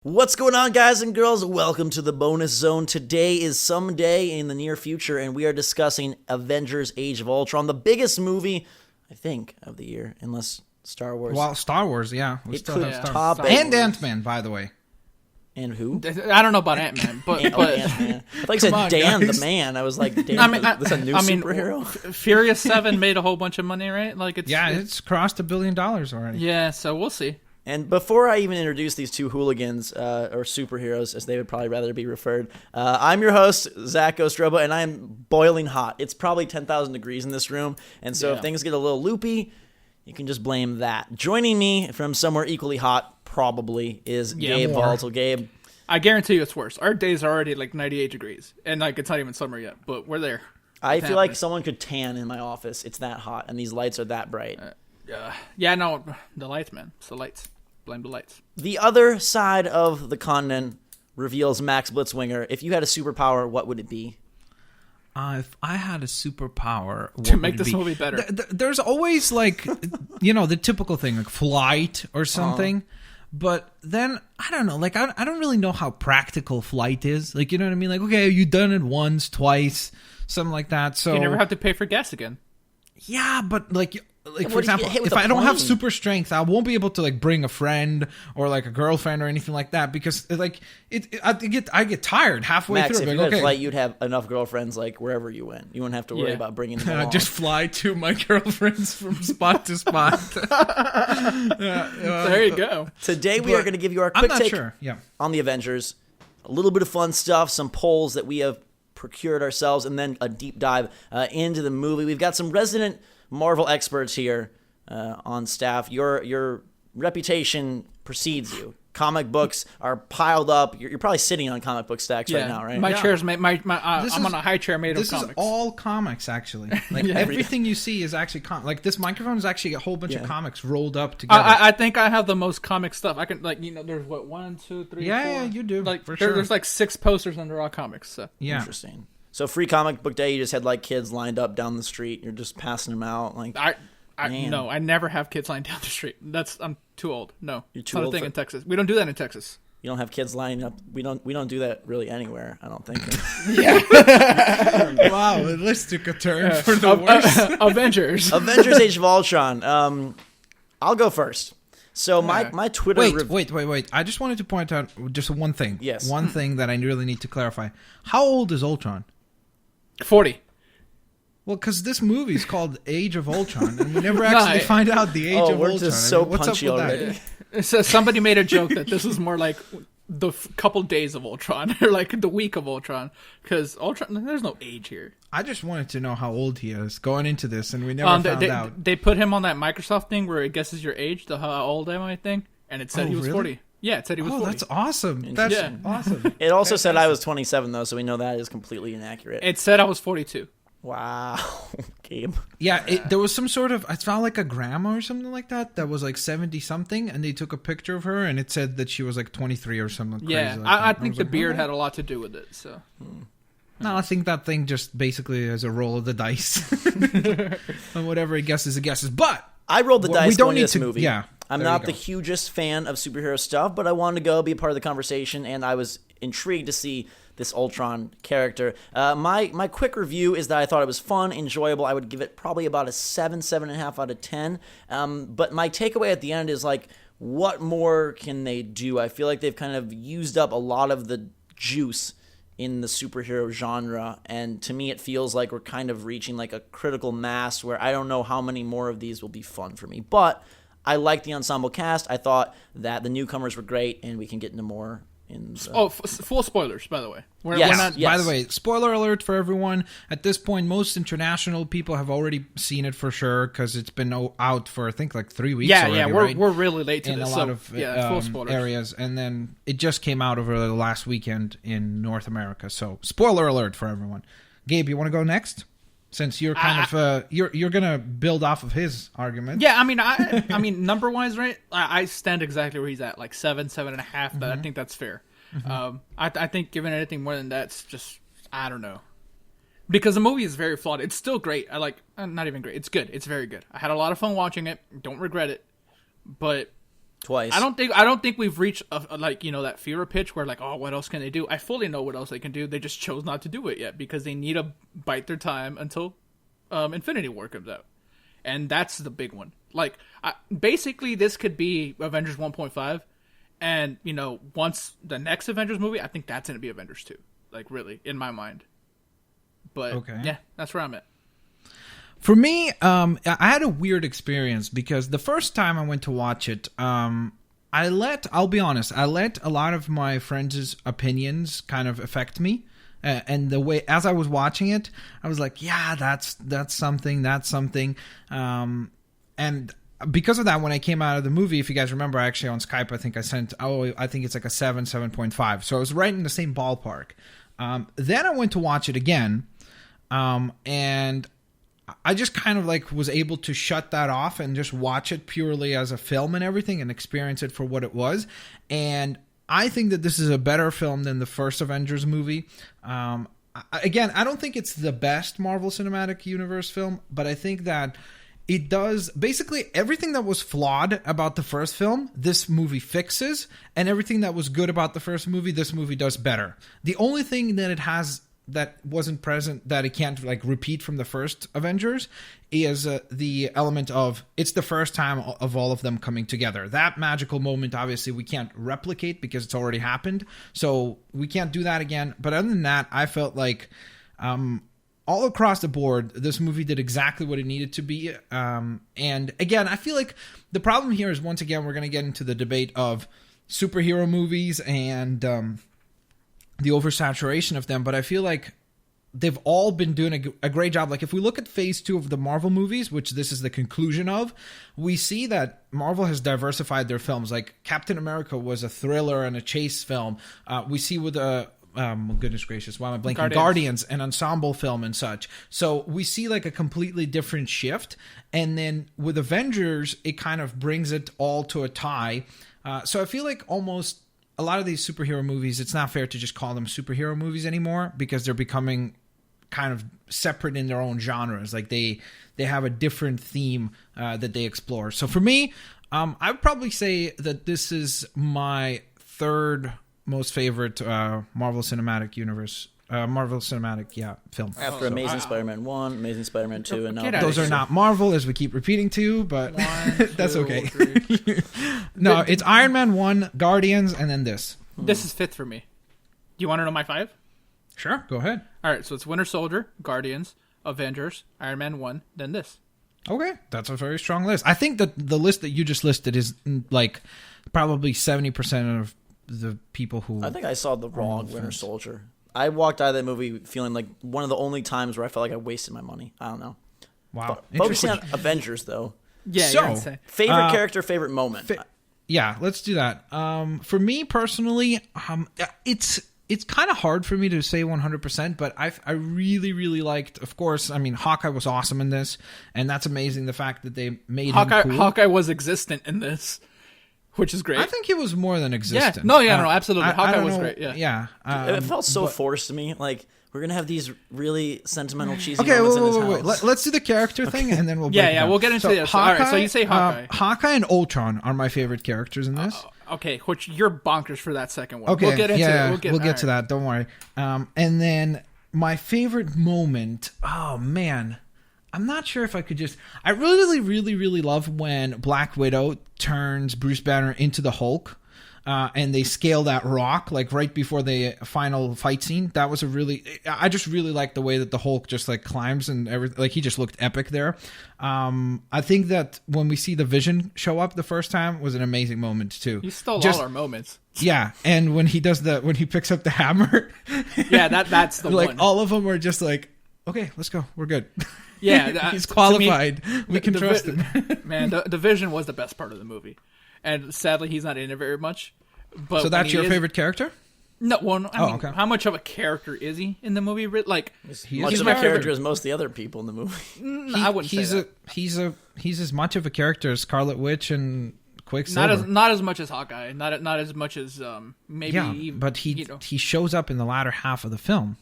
What's going on, guys and girls? Welcome to the bonus zone. Today is someday in the near future, and we are discussing Avengers Age of Ultron, the biggest movie, I think, of the year, unless Star Wars. Well, Star Wars, yeah. We It still could have Star top Wars. it. And Ant-Man, by the way. And who? I don't know about Ant-Man, but Ant-Man. I thought you said Come on, Dan guys. the Man. I was like, Dan, that's a new superhero? Furious 7 made a whole bunch of money, right? It's crossed $1 billion already. Yeah, so we'll see. And before I even introduce these two hooligans, or superheroes, as they would probably rather be referred, I'm your host, Zach GhostRobo, and I'm boiling hot. It's probably 10,000 degrees in this room, and so if things get a little loopy, you can just blame that. Joining me from somewhere equally hot, probably, is Gabe Volatile. Gabe. I guarantee you it's worse. Our days are already like 98 degrees, and like it's not even summer yet, but we're there. I feel like someone could tan in my office. It's that hot, and these lights are that bright. Yeah, no, the lights, man. It's the lights. Blame the lights. The other side of the continent reveals Max Blitzwinger. If you had a superpower, what would it be? If I had a superpower... To make this movie better. There's always, like, the typical thing, like flight or something. But then, I don't know, like, I don't really know how practical flight is. Like, you know what I mean? Like, okay, you've done it once, twice, something like that. So You never have to pay for gas again. Yeah, but, like what for if you example, get hit with if a I don't have plane? super strength, I won't be able to like bring a friend or like a girlfriend or anything like that because like I get tired halfway Max, through. if Like, you had okay, a flight, you'd have enough girlfriends like wherever you went. You wouldn't have to worry about bringing them along. just fly to my girlfriends from spot to spot. There you go. Today we are going to give you our I'm quick not take sure. Yeah. on the Avengers, a little bit of fun stuff, some polls that we have procured ourselves, and then a deep dive into the movie. We've got some resident Marvel experts here on staff. Your reputation precedes you. Comic books are piled up. You're probably sitting on comic book stacks right now, right? My chair's made. I'm on a high chair made of This comics. is all comics, actually. Like everything you see is actually like this microphone is actually a whole bunch of comics rolled up together. I think I have the most comic stuff. I can there's what 1, 2, 3, 4. Yeah, you do. Like for sure. there's like 6 posters under all comics. So. Yeah. Interesting. So free comic book day, you just had like kids lined up down the street. You're just passing them out. Like No, I never have kids lying down the street. I'm too old. No, You're too not old a thing for- in Texas. We don't do that in Texas. you don't have kids lining up. We don't do that really anywhere. I don't think. Wow, let's take a turn for the worst. Avengers. Avengers: Age of Ultron. I'll go first. So my Twitter. Wait. I just wanted to point out just one thing. Yes. One thing that I really need to clarify. How old is Ultron? 40. Well, because this movie is called Age of Ultron, and we never actually find out the age of we're Ultron. just so what's punchy up with already. that? So somebody made a joke that this is more like the couple days of Ultron, or like the week of Ultron, because Ultron, there's no age here. I just wanted to know how old he is going into this, and we never found out. They put him on that Microsoft thing where it guesses your age, the how old am I thing, and it said he was really? 40. Yeah, it said he was 40. That's awesome. That's awesome. It also said I was 27 though, so we know that is completely inaccurate. It said I was 42. Wow, Gabe. Yeah, there was some sort of, I found like a grandma or something like that was like 70-something, and they took a picture of her, and it said that she was like 23 or something Yeah, crazy like I that. think was the like, beard oh. had a lot to do with it. So No, I think that thing just basically is a roll of the dice. And whatever it guesses, it guesses. But I rolled the dice we don't going to need this to, movie. Yeah, I'm there you not the go. hugest fan of superhero stuff, but I wanted to go be a part of the conversation, and I was intrigued to see this Ultron character. My quick review is that I thought it was fun, enjoyable. I would give it probably about a 7.5 out of 10. But my takeaway at the end is like, what more can they do? I feel like they've kind of used up a lot of the juice in the superhero genre, and to me it feels like we're kind of reaching like a critical mass where I don't know how many more of these will be fun for me. But I like the ensemble cast. I thought that the newcomers were great, and we can get into more in the... full spoilers, by the way. We're Yes. not. Yes. By the way, spoiler alert for everyone. At this point, most international people have already seen it for sure because it's been out for I think like 3 weeks. Yeah, already, we're right? we're really late to in this. a lot so, of full spoilers. areas, and then it just came out over the last weekend in North America. So, spoiler alert for everyone. Gabe, you want to go next? Since you're kind of you're gonna build off of his argument. Yeah, I mean, number wise, right? I stand exactly where he's at, like 7.5. But I think that's fair. I think giving anything more than that's just I don't know, because the movie is very flawed. It's still great. I like not even great. It's good. It's very good. I had a lot of fun watching it. Don't regret it. But Twice. I don't think we've reached like, you know, that fever pitch where like, oh, what else can they do? I fully know what else they can do. They just chose not to do it yet because they need to bite their time until Infinity War comes out, and that's the big one. Like, basically, this could be Avengers 1.5, and you know, once the next Avengers movie, I think that's gonna be Avengers 2. Like, really, in my mind. But yeah, that's where I'm at. For me, I had a weird experience because the first time I went to watch it, I'll be honest, I let a lot of my friends' opinions kind of affect me. And the way, as I was watching it, I was like, yeah, that's something. And because of that, when I came out of the movie, if you guys remember, actually on Skype, I think I sent, I think it's like a 7.5. So I was right in the same ballpark. Then I went to watch it again. And I just kind of like was able to shut that off and just watch it purely as a film and everything and experience it for what it was. And I think that this is a better film than the first Avengers movie. Again, I don't think it's the best Marvel Cinematic Universe film, but I think that it does basically everything that was flawed about the first film, this movie fixes, and everything that was good about the first movie, this movie does better. The only thing that it has that wasn't present, that it can't like repeat from the first Avengers, is the element of it's the first time of all of them coming together. That magical moment, obviously, we can't replicate because it's already happened, so we can't do that again. But other than that, I felt like all across the board, this movie did exactly what it needed to be. And again, I feel like the problem here is, once again, we're going to get into the debate of superhero movies and the oversaturation of them, but I feel like they've all been doing a great job. Like, if we look at phase 2 of the Marvel movies, which this is the conclusion of, we see that Marvel has diversified their films. Like, Captain America was a thriller and a chase film. We see with goodness gracious, why am I blanking? Guardians, an ensemble film and such. So we see like a completely different shift. And then with Avengers, it kind of brings it all to a tie. So I feel like almost a lot of these superhero movies, it's not fair to just call them superhero movies anymore because they're becoming kind of separate in their own genres. Like they have a different theme that they explore. So for me, I would probably say that this is my third most favorite Marvel Cinematic Universe, film. After Amazing Spider-Man 1, Amazing Spider-Man 2, and now those are not Marvel, as we keep repeating to, but that's okay. No, it's Iron Man 1, Guardians, and then this. This is fifth for me. Do you want to know my 5? Sure, go ahead. All right, so it's Winter Soldier, Guardians, Avengers, Iron Man 1, then this. Okay, that's a very strong list. I think that the list that you just listed is like probably 70% of the people who... I think I saw the wrong Winter Soldier. I walked out of that movie feeling like one of the only times where I felt like I wasted my money. I don't know. Wow. Focusing on Avengers, though. Yeah, so, favorite character, favorite moment. Yeah, let's do that. For me personally, it's kind of hard for me to say 100%, but I really, really liked, of course, I mean, Hawkeye was awesome in this, and that's amazing, the fact that they made him cool. Hawkeye was existent in this, which is great. I think he was more than existent. Yeah, no, absolutely. Hawkeye was great, yeah. It felt so forced to me, like... We're going to have these really sentimental, cheesy moments in this house. Wait. Let's do the character thing, and then we'll break it down. We'll get into this. All right, so you say Hawkeye. Hawkeye and Ultron are my favorite characters in this. Okay, which you're bonkers for that second one. Okay, we'll get into it. We'll get to that. Don't worry. And then my favorite moment, oh, man. I'm not sure if I could just... I really, really, really love when Black Widow turns Bruce Banner into the Hulk. And they scale that rock like right before the final fight scene. That was I just really like the way that the Hulk just like climbs and everything. Like he just looked epic there. I think that when we see the Vision show up the first time was an amazing moment too. You stole all our moments. Yeah, and when he picks up the hammer. Yeah, that's the like, one. All of them are just like, okay, let's go. We're good. Yeah, he's qualified. We can trust him. Man, the Vision was the best part of the movie. And sadly, he's not in it very much. But so that's your favorite character? No, well, I mean, okay. How much of a character is he in the movie? Like, he's my character as most of the other people in the movie. I wouldn't say that. He's as much of a character as Scarlet Witch and Quicksilver. Not as much as Hawkeye. Not as much as maybe. Yeah, but he shows up in the latter half of the film.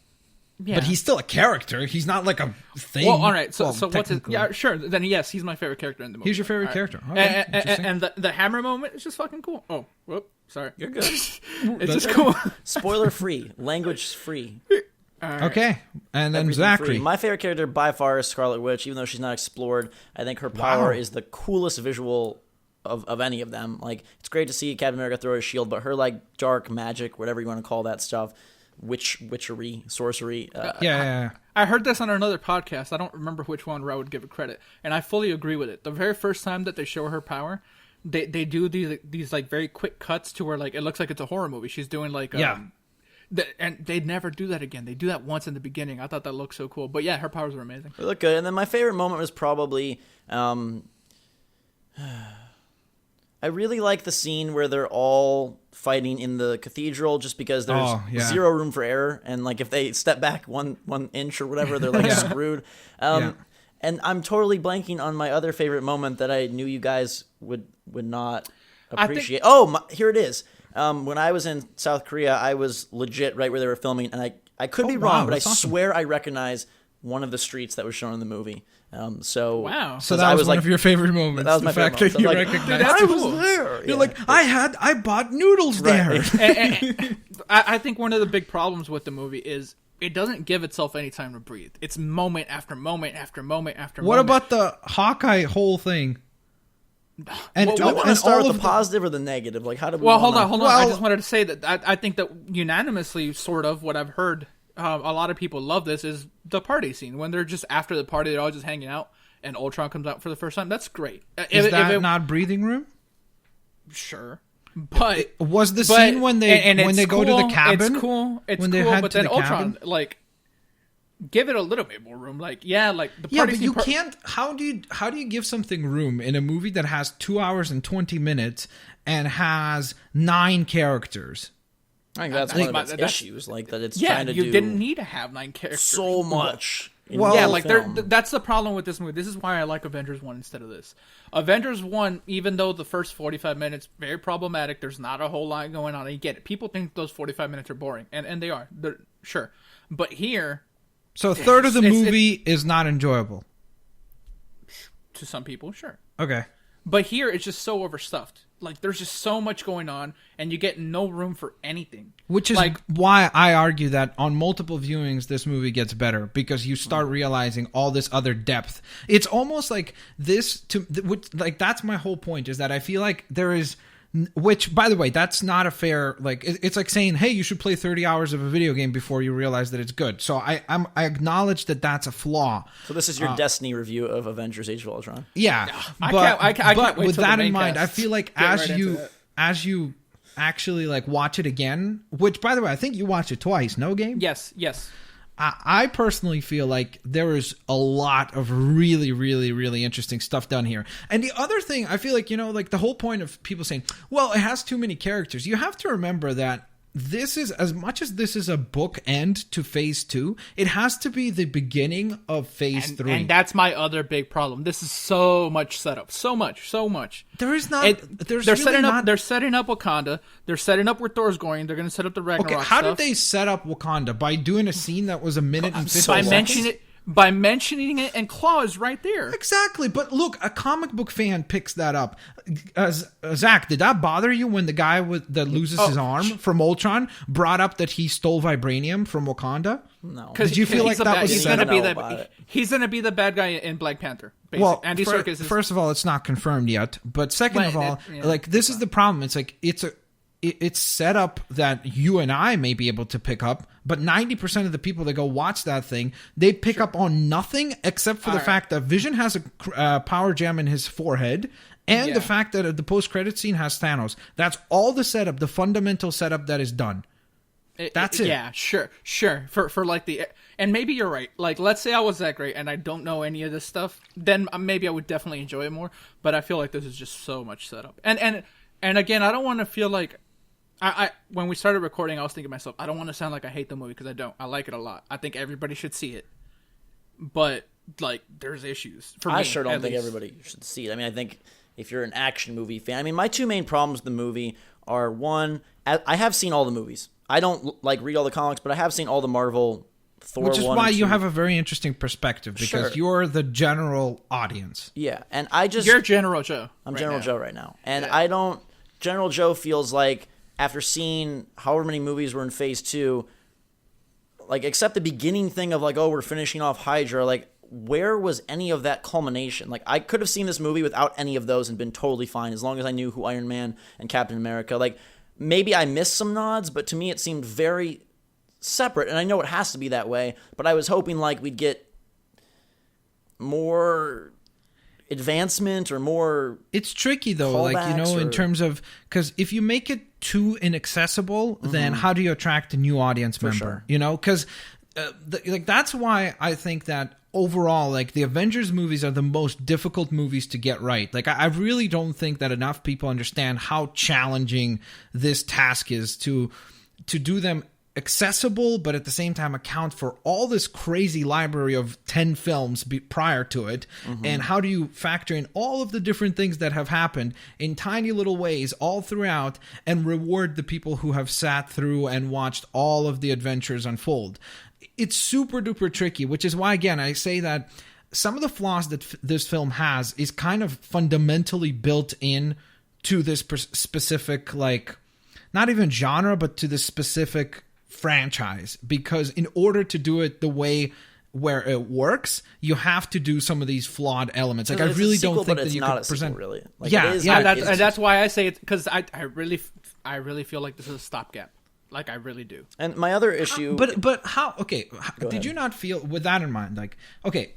Yeah. But he's still a character. He's not like a thing. Well, all right. So what's it? technically. Yeah, sure. Then yes, he's my favorite character in the movie. He's your favorite All character. Okay, interesting. And the hammer moment is just fucking cool. Oh, whoop. Sorry. You're good. It's just cool. Spoiler free, language free. Okay, and then Everything Zachary. free. My favorite character by far is Scarlet Witch, even though she's not explored. I think her power is the coolest visual of any of them. Like, it's great to see Captain America throw his shield, but her like dark magic, whatever you want to call that stuff, witchery, sorcery. Yeah. I heard this on another podcast. I don't remember which one where I would give it credit, and I fully agree with it. The very first time that they show her power, they do these like very quick cuts to where like it looks like it's a horror movie. She's doing like and they'd never do that again. They do that once in the beginning. I thought that looked so cool. But yeah, her powers are amazing. They look good. And then my favorite moment was probably I really like the scene where they're all fighting in the cathedral, just because there's zero room for error, and like if they step back one inch or whatever, they're like screwed. And I'm totally blanking on my other favorite moment that I knew you guys would not appreciate. Here it is. When I was in South Korea, I was legit right where they were filming, and I could be wrong, but I swear I recognize one of the streets that was shown in the movie. Wow. So that was one of your favorite moments. That was my favorite moment. That you recognized. That's I cool. was there. You're like, I bought noodles there. And I think one of the big problems with the movie is it doesn't give itself any time to breathe. It's moment after moment after moment after moment. What about the Hawkeye whole thing? And do we want to start with the positive or the negative? Like, how do we? Well, hold on. I just wanted to say that I think that unanimously, sort of, what I've heard, a lot of people love this is the party scene when they're just after the party, they're all just hanging out, and Ultron comes out for the first time. That's great. Is that not breathing room? Sure, but was the scene when they go to the cabin? It's cool. It's when cool. they head But to then the Ultron, cabin? like, give it a little bit more room. Like, the party but scene you can't. How do you give something room in a movie that has 2 hours and 20 minutes and has 9 characters? I think that's one of its issues. Like that, it's trying to do. You didn't need to have 9 characters so much. That's the problem with this movie. This is why I like Avengers 1 instead of this. Avengers 1, even though the first 45 minutes very problematic, there's not a whole lot going on. You get it. People think those 45 minutes are boring, and they are. They're sure, but here. So a third of the movie is not enjoyable. To some people, sure. Okay. But here, it's just so overstuffed. Like, there's just so much going on, and you get no room for anything. Which is like, why I argue that on multiple viewings, this movie gets better, because you start realizing all this other depth. It's almost like this, that's my whole point, is that I feel like there is... Which, by the way, that's not a fair... Like, it's like saying, hey, you should play 30 hours of a video game before you realize that it's good. So I acknowledge that that's a flaw. So this is your Destiny review of Avengers Age of Ultron. Yeah. I can't wait with till that the in main mind, cast. I feel like as you actually like watch it again, which, by the way, I think you watched it twice, no game? Yes. I personally feel like there is a lot of really, really, really interesting stuff done here. And the other thing, I feel like, like the whole point of people saying, well, it has too many characters. You have to remember that this is, as much as this is a book end to phase 2, it has to be the beginning of phase 3. And that's my other big problem. This is so much setup. So much. There is not... They're setting up Wakanda. They're setting up where Thor's going. They're going to set up the Ragnarok Okay, how stuff. did they set up Wakanda? By doing a scene that was a minute and 50 seconds? By mentioning it, and Claw is right there. Exactly, but look, a comic book fan picks that up. Zach, did that bother you when the guy that loses his arm from Ultron brought up that he stole vibranium from Wakanda? No. Did you feel like that was he's set gonna up? He's going to be the bad guy in Black Panther. Basically. Well, Andy Serkis is... first of all, it's not confirmed yet. But second of all, this is the problem. It's like it's set up that you and I may be able to pick up, but 90% of the people that go watch that thing, they pick up on nothing except for the fact that Vision has a power gem in his forehead, and the fact that the post-credit scene has Thanos. That's all the setup, the fundamental setup that is done. That's it. Yeah, sure. For like the... And maybe you're right. Like, let's say I was that great and I don't know any of this stuff, then maybe I would definitely enjoy it more, but I feel like this is just so much setup. And again, I don't want to feel like... when we started recording, I was thinking to myself, I don't want to sound like I hate the movie, because I don't. I like it a lot. I think everybody should see it. But, like, there's issues. For me, I sure don't think everybody should see it. I mean, I think if you're an action movie fan... I mean, my two main problems with the movie are, one, I have seen all the movies. I don't, read all the comics, but I have seen all the Marvel Thor Which is 1 why and you 2. have a very interesting perspective, because Sure. you're the general audience. Yeah, and I just... You're General Joe. I'm right General now. Joe right now. And Yeah. I don't... General Joe feels like, after seeing however many movies were in Phase 2, like, except the beginning thing of, like, oh, we're finishing off Hydra, like, where was any of that culmination? Like, I could have seen this movie without any of those and been totally fine, as long as I knew who Iron Man and Captain America... Like, maybe I missed some nods, but to me it seemed very separate, and I know it has to be that way, but I was hoping, like, we'd get more advancement or more... It's tricky though, like, you know, callbacks in or- terms of, because if you make it too inaccessible, then how do you attract a new audience member? sure. You know, because like that's why I think that overall, like, the Avengers movies are the most difficult movies to get right. Like, I really don't think that enough people understand how challenging this task is to do them accessible, but at the same time account for all this crazy library of 10 films prior to it. And how do you factor in all of the different things that have happened in tiny little ways all throughout, and reward the people who have sat through and watched all of the adventures unfold? It's super duper tricky, which is why, again, I say that some of the flaws that this film has is kind of fundamentally built in to this specific, like, not even genre, but to this specific franchise, because in order to do it the way where it works, you have to do some of these flawed elements. Like, I It's a really sequel, don't think but that it's you not can a sequel, present really. Like, Yeah, it is, yeah, but And that's why I say it, because I really feel like this is a stopgap. Like, I really do. And my other issue... But how? Okay, did ahead. you not feel, with that in mind, like, okay,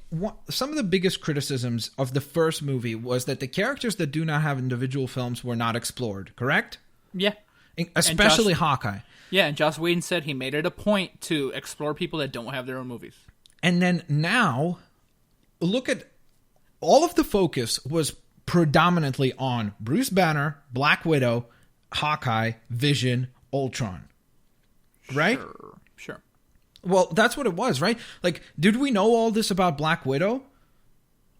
some of the biggest criticisms of the first movie was that the characters that do not have individual films were not explored, correct? Yeah. Especially Hawkeye. Yeah, and Joss Whedon said he made it a point to explore people that don't have their own movies. And then now, look at all of the focus was predominantly on Bruce Banner, Black Widow, Hawkeye, Vision, Ultron. Right? Sure. Well, that's what it was, right? Like, did we know all this about Black Widow?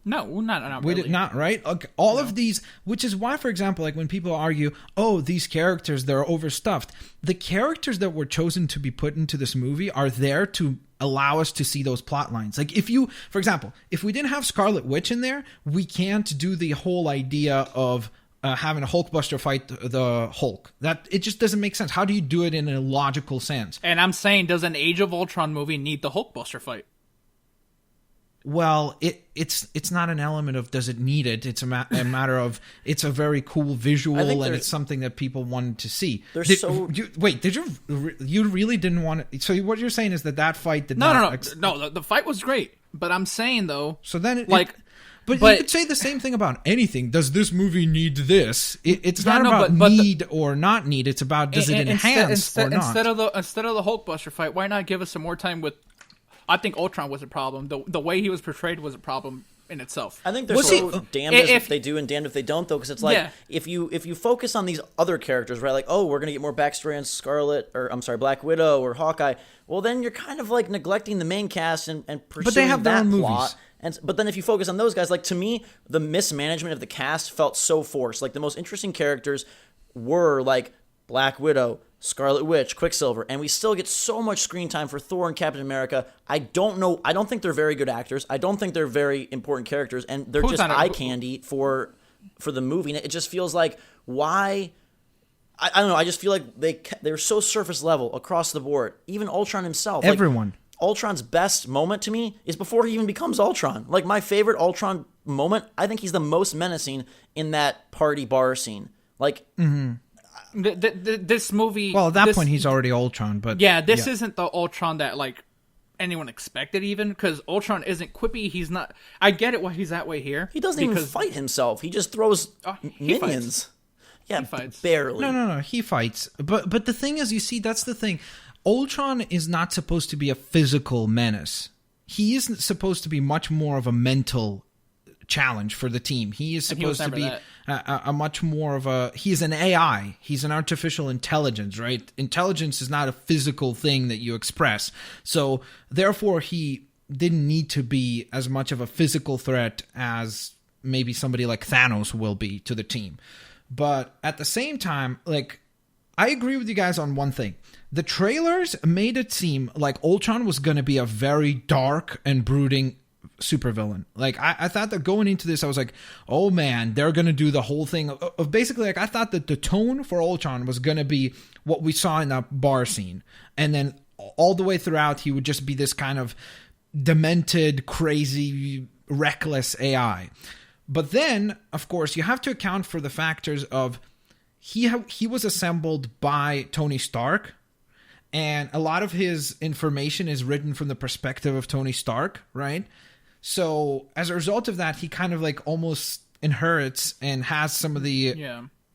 No, not We really. did not, right? Okay, all of these, which is why, for example, like when people argue, oh, these characters, they're overstuffed. The characters that were chosen to be put into this movie are there to allow us to see those plot lines. Like, if you, for example, if we didn't have Scarlet Witch in there, we can't do the whole idea of having a Hulkbuster fight the Hulk. That, it just doesn't make sense. How do you do it in a logical sense? And I'm saying, does an Age of Ultron movie need the Hulkbuster fight? Well, it's not an element of does it need it. It's a matter of it's a very cool visual, and it's something that people wanted to see. Did you really didn't want it? So what you're saying is that fight did No, not... no. The fight was great, but I'm saying though. So then, but you could say the same thing about anything. Does this movie need this? It's not about need or not need. It's about does it enhance or not. Instead of the Hulkbuster fight, why not give us some more time with? I think Ultron was a problem. The way he was portrayed was a problem in itself. I think they're damned if they do and damned if they don't, though, because it's like, if you focus on these other characters, right, like, oh, we're going to get more backstory on Black Widow or Hawkeye, well, then you're kind of, like, neglecting the main cast and pursuing but they have their that own plot. Movies. But then if you focus on those guys, like, to me, the mismanagement of the cast felt so forced. Like, the most interesting characters were, like, Black Widow, Scarlet Witch, Quicksilver, and we still get so much screen time for Thor and Captain America. I don't think they're very good actors. I don't think they're very important characters, and they're just eye candy for the movie. And it just feels like, why? I don't know. I just feel like they're so surface level across the board. Even Ultron himself. Everyone. Like, Ultron's best moment to me is before he even becomes Ultron. Like, my favorite Ultron moment, I think he's the most menacing in that party bar scene. Like, this movie. Well, at that point, he's already Ultron, but this isn't the Ultron that like anyone expected, even because Ultron isn't quippy. He's not. I get it why he's that way here. He doesn't even fight himself. He just throws minions. Yeah, he fights. Barely. No. He fights, but the thing is, you see, that's the thing. Ultron is not supposed to be a physical menace. He isn't supposed to be much more of a mental challenge for the team. He is supposed to be a much more of a... He's an AI. He's an artificial intelligence, right? Intelligence is not a physical thing that you express. So, therefore, he didn't need to be as much of a physical threat as maybe somebody like Thanos will be to the team. But at the same time, like, I agree with you guys on one thing. the trailers made it seem like Ultron was going to be a very dark and brooding supervillain. Like, I thought that going into this, I was like, oh man, they're going to do the whole thing of basically, like, I thought that the tone for Ultron was going to be what we saw in that bar scene. And then all the way throughout, he would just be this kind of demented, crazy, reckless AI. But then, of course, you have to account for the factors of he was assembled by Tony Stark, and a lot of his information is written from the perspective of Tony Stark, right? So as a result of that, he kind of like almost inherits and has some of the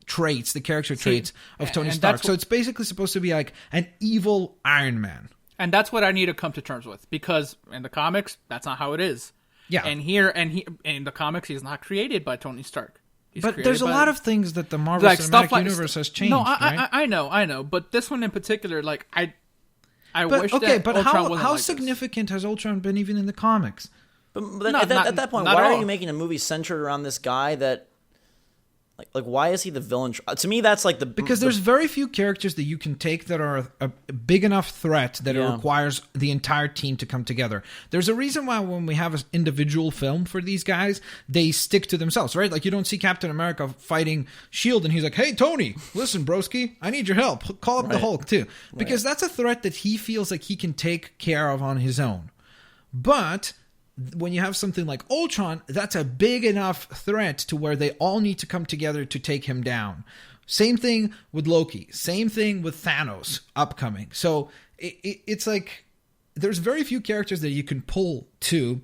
traits, the character traits of Tony Stark. So it's basically supposed to be like an evil Iron Man. And that's what I need to come to terms with, because in the comics, that's not how it is. Yeah. And here, in the comics, he's not created by Tony Stark. But there's a lot of things that the Marvel Cinematic Universe has changed. No, right? I know. But this one in particular, like, I wish okay, that but Ultron wasn't how like significant has Ultron been even in the comics? But at that point, why are you making a movie centered around this guy that... Like, why is he the villain? To me, that's like because there's very few characters that you can take that are a big enough threat that it requires the entire team to come together. There's a reason why when we have an individual film for these guys, they stick to themselves, right? Like, you don't see Captain America fighting S.H.I.E.L.D. and he's like, hey, Tony, listen, broski, I need your help. Call up the Hulk, too. Because that's a threat that he feels like he can take care of on his own. But... when you have something like Ultron, that's a big enough threat to where they all need to come together to take him down. Same thing with Loki. Same thing with Thanos upcoming. So it's like there's very few characters that you can pull to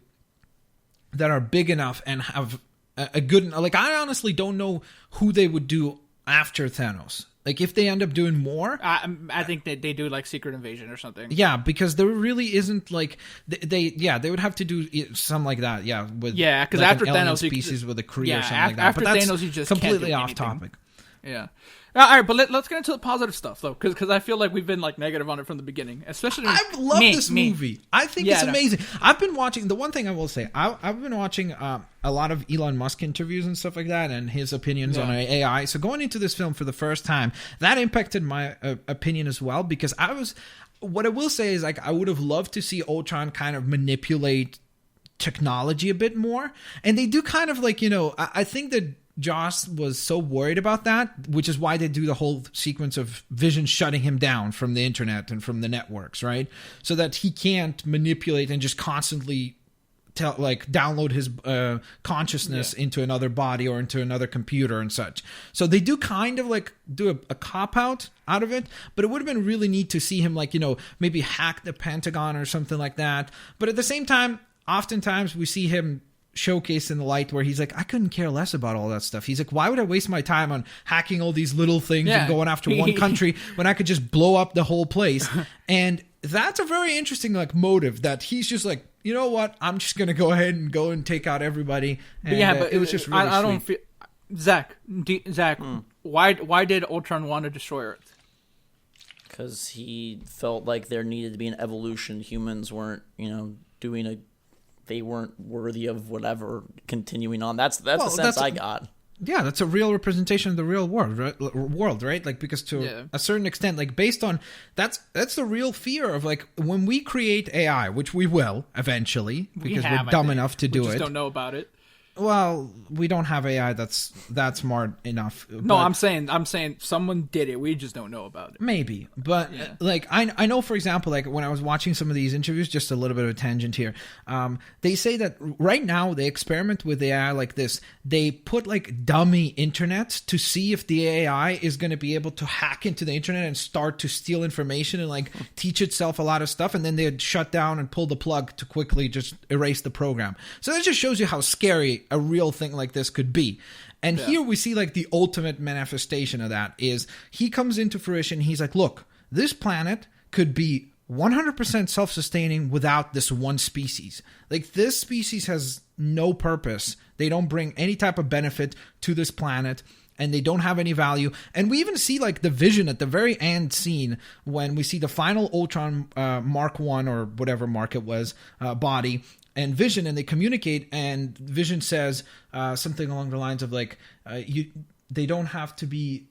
that are big enough and have a good... Like, I honestly don't know who they would do after Thanos. Like, if they end up doing more... I think that they do, like, Secret Invasion or something. Yeah, because there really isn't, like... They would have to do something like that, with because like after an alien Thanos... species with a Kree or something like that. After but that's Thanos, you just completely can't do off anything. topic. Yeah. All right, but let's get into the positive stuff, though, because I feel like we've been, like, negative on it from the beginning. Especially... I love this movie. I think it's amazing. I've been watching... The one thing I will say, I've been watching a lot of Elon Musk interviews and stuff like that, and his opinions on AI. So going into this film for the first time, that impacted my opinion as well, because what I will say is, like, I would have loved to see Ultron kind of manipulate technology a bit more. And they do kind of, like, I think that Joss was so worried about that, which is why they do the whole sequence of Vision shutting him down from the internet and from the networks, right? So that he can't manipulate and just constantly download his consciousness into another body or into another computer and such. So they do kind of like do a cop-out out of it, but it would have been really neat to see him, like, maybe hack the Pentagon or something like that. But at the same time, oftentimes we see him showcase in the light where he's like, I couldn't care less about all that stuff. He's like, why would I waste my time on hacking all these little things and going after one country when I could just blow up the whole place? And that's a very interesting, like, motive that he's just like, you know what, I'm just gonna go ahead and go and take out everybody. And, but it was just really I don't feel... Zach, why did Ultron want to destroy Earth? Because he felt like there needed to be an evolution. Humans weren't they weren't worthy of whatever continuing on. That's the sense I got. Yeah, that's a real representation of the real world, right? Like, because to a certain extent, like, based on that's the real fear of, like, when we create AI, which we will eventually, because we're dumb enough to do it. We just don't know about it. Well, we don't have AI that's smart enough. No, I'm saying someone did it. We just don't know about it. Maybe, but like I know, for example, like when I was watching some of these interviews, just a little bit of a tangent here. They say that right now they experiment with AI like this. They put like dummy internet to see if the AI is going to be able to hack into the internet and start to steal information and like teach itself a lot of stuff, and then they'd shut down and pull the plug to quickly just erase the program. So that just shows you how scary a real thing like this could be. And here we see like the ultimate manifestation of that is he comes into fruition. He's like, look, this planet could be 100% self-sustaining without this one species. Like, this species has no purpose. They don't bring any type of benefit to this planet, and they don't have any value. And we even see like the Vision at the very end scene when we see the final Ultron Mark 1 or whatever Mark it was body and Vision, and they communicate, and Vision says something along the lines of like, they don't have to be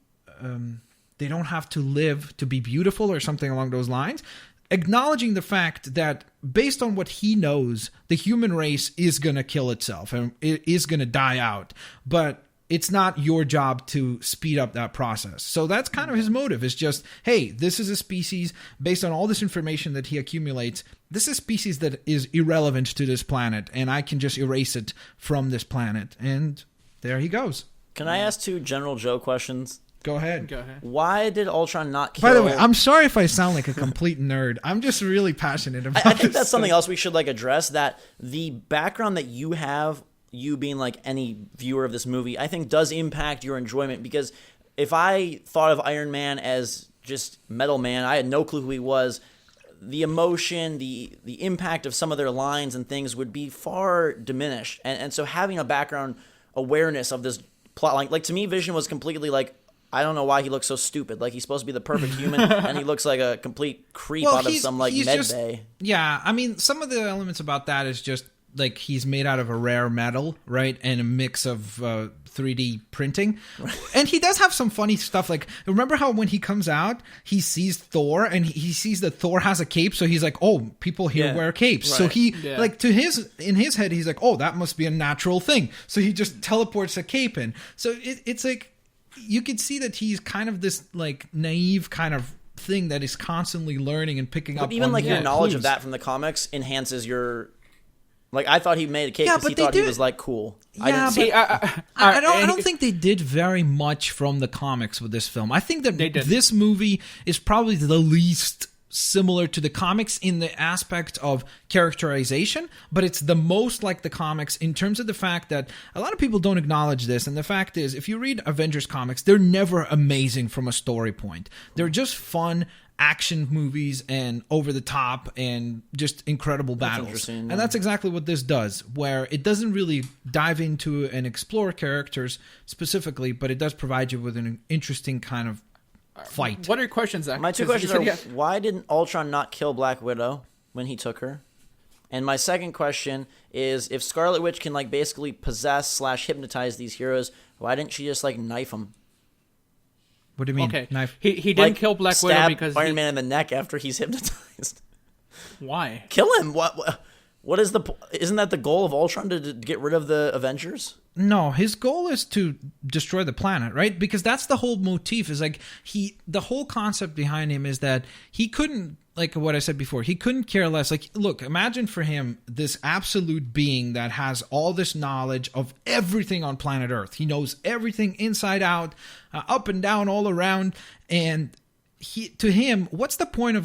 they don't have to live to be beautiful or something along those lines. Acknowledging the fact that based on what he knows, the human race is going to kill itself and it is going to die out. But it's not your job to speed up that process. So that's kind of his motive. Is just, hey, this is a species, based on all this information that he accumulates, this is a species that is irrelevant to this planet, and I can just erase it from this planet. And there he goes. Can I ask 2 General Joe questions? Go ahead. Why did Ultron not kill... By the way, I'm sorry if I sound like a complete nerd. I'm just really passionate about I think that's something else we should address, that the background that you have, you being any viewer of this movie, I think does impact your enjoyment. Because if I thought of Iron Man as just Metal Man, I had no clue who he was, the emotion, the impact of some of their lines and things would be far diminished. And so having a background awareness of this plot, to me, Vision was completely I don't know why he looks so stupid. He's supposed to be the perfect human, and he looks like a complete creep out of some med bay. Yeah, I mean, some of the elements about that is just he's made out of a rare metal, right, and a mix of 3D printing. And he does have some funny stuff. Remember how when he comes out, he sees Thor, and he sees that Thor has a cape, so he's like, oh, people here wear capes. Right. So he, in his head, he's like, oh, that must be a natural thing. So he just teleports a cape in. So it's you could see that he's kind of this naive kind of thing that is constantly learning and picking up. But even on your knowledge clues. of that from the comics enhances your. I thought he made a cake because he thought he was cool. Yeah, I don't think they did very much from the comics with this film. I think that this movie is probably the least similar to the comics in the aspect of characterization, but it's the most like the comics in terms of the fact that a lot of people don't acknowledge this. And the fact is, if you read Avengers comics, they're never amazing from a story point. They're just fun action movies and over the top and just incredible battles. And that's exactly what this does, where it doesn't really dive into and explore characters specifically, but it does provide you with an interesting kind of fight. What are your questions, Zach? My 2 questions are, why didn't Ultron not kill Black Widow when he took her? And my second question is, if Scarlet Witch can basically possess / hypnotize these heroes, why didn't she just knife them? What do you mean? Okay. Knife? He didn't kill Black Widow because Iron Man in the neck after he's hypnotized. Why? Kill him. What is isn't that the goal of Ultron, to get rid of the Avengers? No, his goal is to destroy the planet, right? Because that's the whole motif. Is the whole concept behind him is that he couldn't, what I said before, he couldn't care less. Look, imagine for him this absolute being that has all this knowledge of everything on planet Earth. He knows everything inside out, up and down, all around, and to him, what's the point of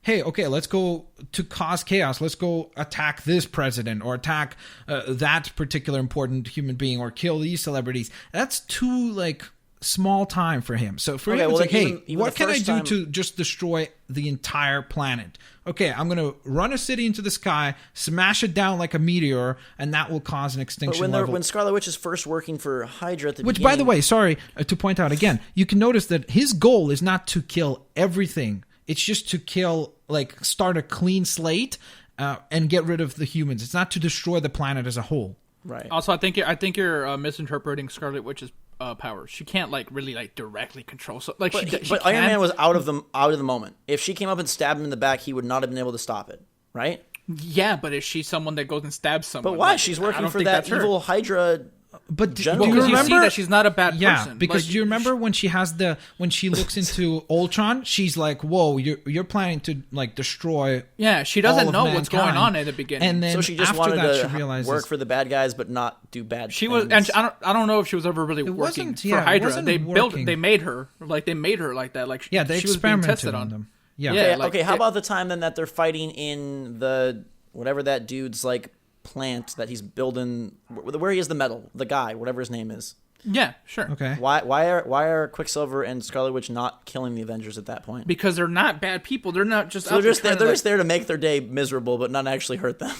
hey, okay, let's go to cause chaos. Let's go attack this president or attack that particular important human being or kill these celebrities. That's too small time for him. So for him, it's hey, what can I do to just destroy the entire planet? Okay, I'm going to run a city into the sky, smash it down like a meteor, and that will cause an extinction level. When Scarlet Witch is first working for Hydra at the beginning... Which, by the way, sorry to point out again, you can notice that his goal is not to kill everything. It's just to kill, start a clean slate and get rid of the humans. It's not to destroy the planet as a whole. Right. Also, I think you're misinterpreting Scarlet Witch's powers. She can't really directly control. So but Iron Man was out of the moment. If she came up and stabbed him in the back, he would not have been able to stop it. Right? Yeah, but is she someone that goes and stabs someone? But why? She's working for that evil Hydra. But do you remember? You see that she's not a bad person. Yeah, because do you remember when she looks into Ultron, she's like, "Whoa, you're planning to destroy." Yeah, she doesn't know what's going on at the beginning, and then so she just wanted to work for the bad guys, but not do bad. She things. was, and I don't know if she was ever really working for Hydra. They made her like that. Yeah, they experimented on them. Yeah. Okay, how about the time then that they're fighting in the whatever that dude's plant that he's building, where he has the metal, the guy, whatever his name is. Yeah, sure. Okay. Why are Quicksilver and Scarlet Witch not killing the Avengers at that point? Because they're not bad people. They're not just. So they're just there to make their day miserable, but not actually hurt them.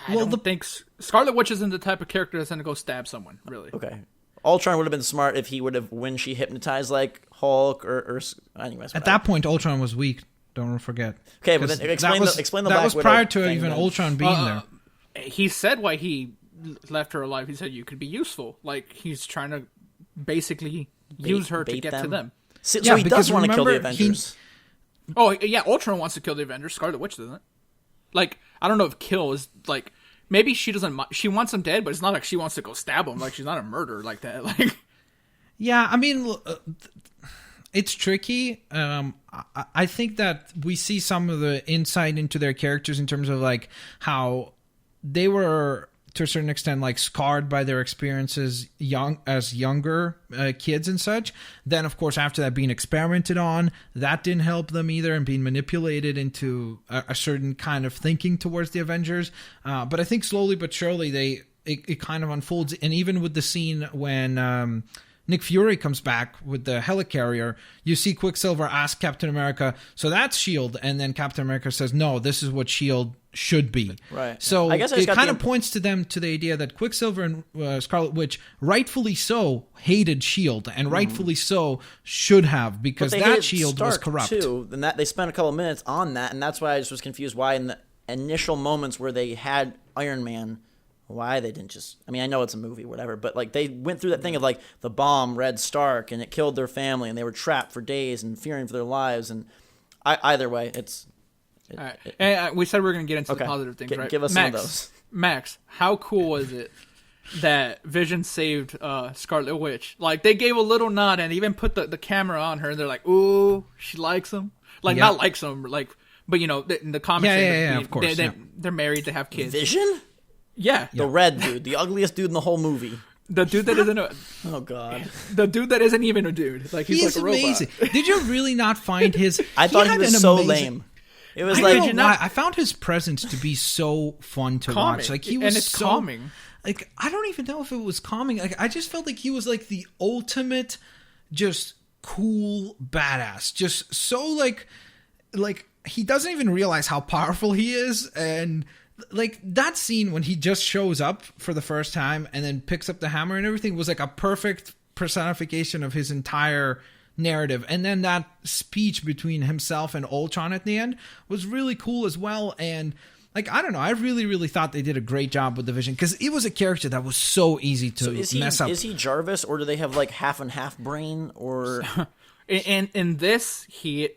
I don't think Scarlet Witch isn't the type of character that's going to go stab someone. Really. Okay. Ultron would have been smart if he would have, when she hypnotized Hulk or anyways. At that point, Ultron was weak. Don't forget. Okay, but then explain the Black that was Widow prior to thing, even then. Ultron being there. He said why he left her alive. He said you could be useful. He's trying to basically use her to bait get to them. So Yeah, he does because want to kill the remember, Avengers. Oh yeah, Ultron wants to kill the Avengers. Scarlet Witch doesn't. Like, I don't know if kill is like, maybe she doesn't. She wants them dead, but it's not like she wants to go stab them. Like, she's not a murderer like that. Like, Yeah, I mean, it's tricky. I think that we see some of the insight into their characters in terms of like how they were, to a certain extent, like scarred by their experiences younger kids and such. Then, of course, after that being experimented on, that didn't help them either, and being manipulated into a certain kind of thinking towards the Avengers. But I think slowly but surely it kind of unfolds. And even with the scene when Nick Fury comes back with the helicarrier, you see Quicksilver ask Captain America, so that's S.H.I.E.L.D., and then Captain America says, no, this is what S.H.I.E.L.D. should be. Right. So I guess it kind of points to them to the idea that Quicksilver and Scarlet Witch, rightfully so, hated S.H.I.E.L.D., and rightfully so should have, because But they that hated S.H.I.E.L.D. was Stark, corrupt. too. And that they spent a couple minutes on that, and that's why I just was confused why in the initial moments where they had Iron Man, why they didn't just, I mean, I know it's a movie, whatever, but like they went through that thing of like the bomb Red Stark and it killed their family and they were trapped for days and fearing for their lives. And either way, all right. And we said we were going to get into okay. the positive things, right? Give us Max, some of those. Max, how cool was it that Vision saved Scarlet Witch? Like, they gave a little nod and even put the camera on her, and they're like, ooh, she likes him. Like, not likes him, like, but, you know, in the comics, of course. They're married, they have kids. Vision? Yeah. The red dude, the ugliest dude in the whole movie. The dude that isn't a... Oh, God. The dude that isn't even a dude. Like, he's like a robot. amazing. Did you really not find his... I thought he had was an so amazing- lame. It was I like... don't know why. I found his presence to be so fun to Calming. watch. Like, he was And it's so... calming. Like, I don't even know if it was calming. Like, I just felt like he was like the ultimate just cool badass. Just so like he doesn't even realize how powerful he is. And like that scene when he just shows up for the first time and then picks up the hammer and everything was like a perfect personification of his entire narrative. And then that speech between himself and Ultron at the end was really cool as well. And like, I don't know, I really, really thought they did a great job with the Vision, because it was a character that was so easy to mess up. Is he Jarvis, or do they have like half and half brain, or... In this,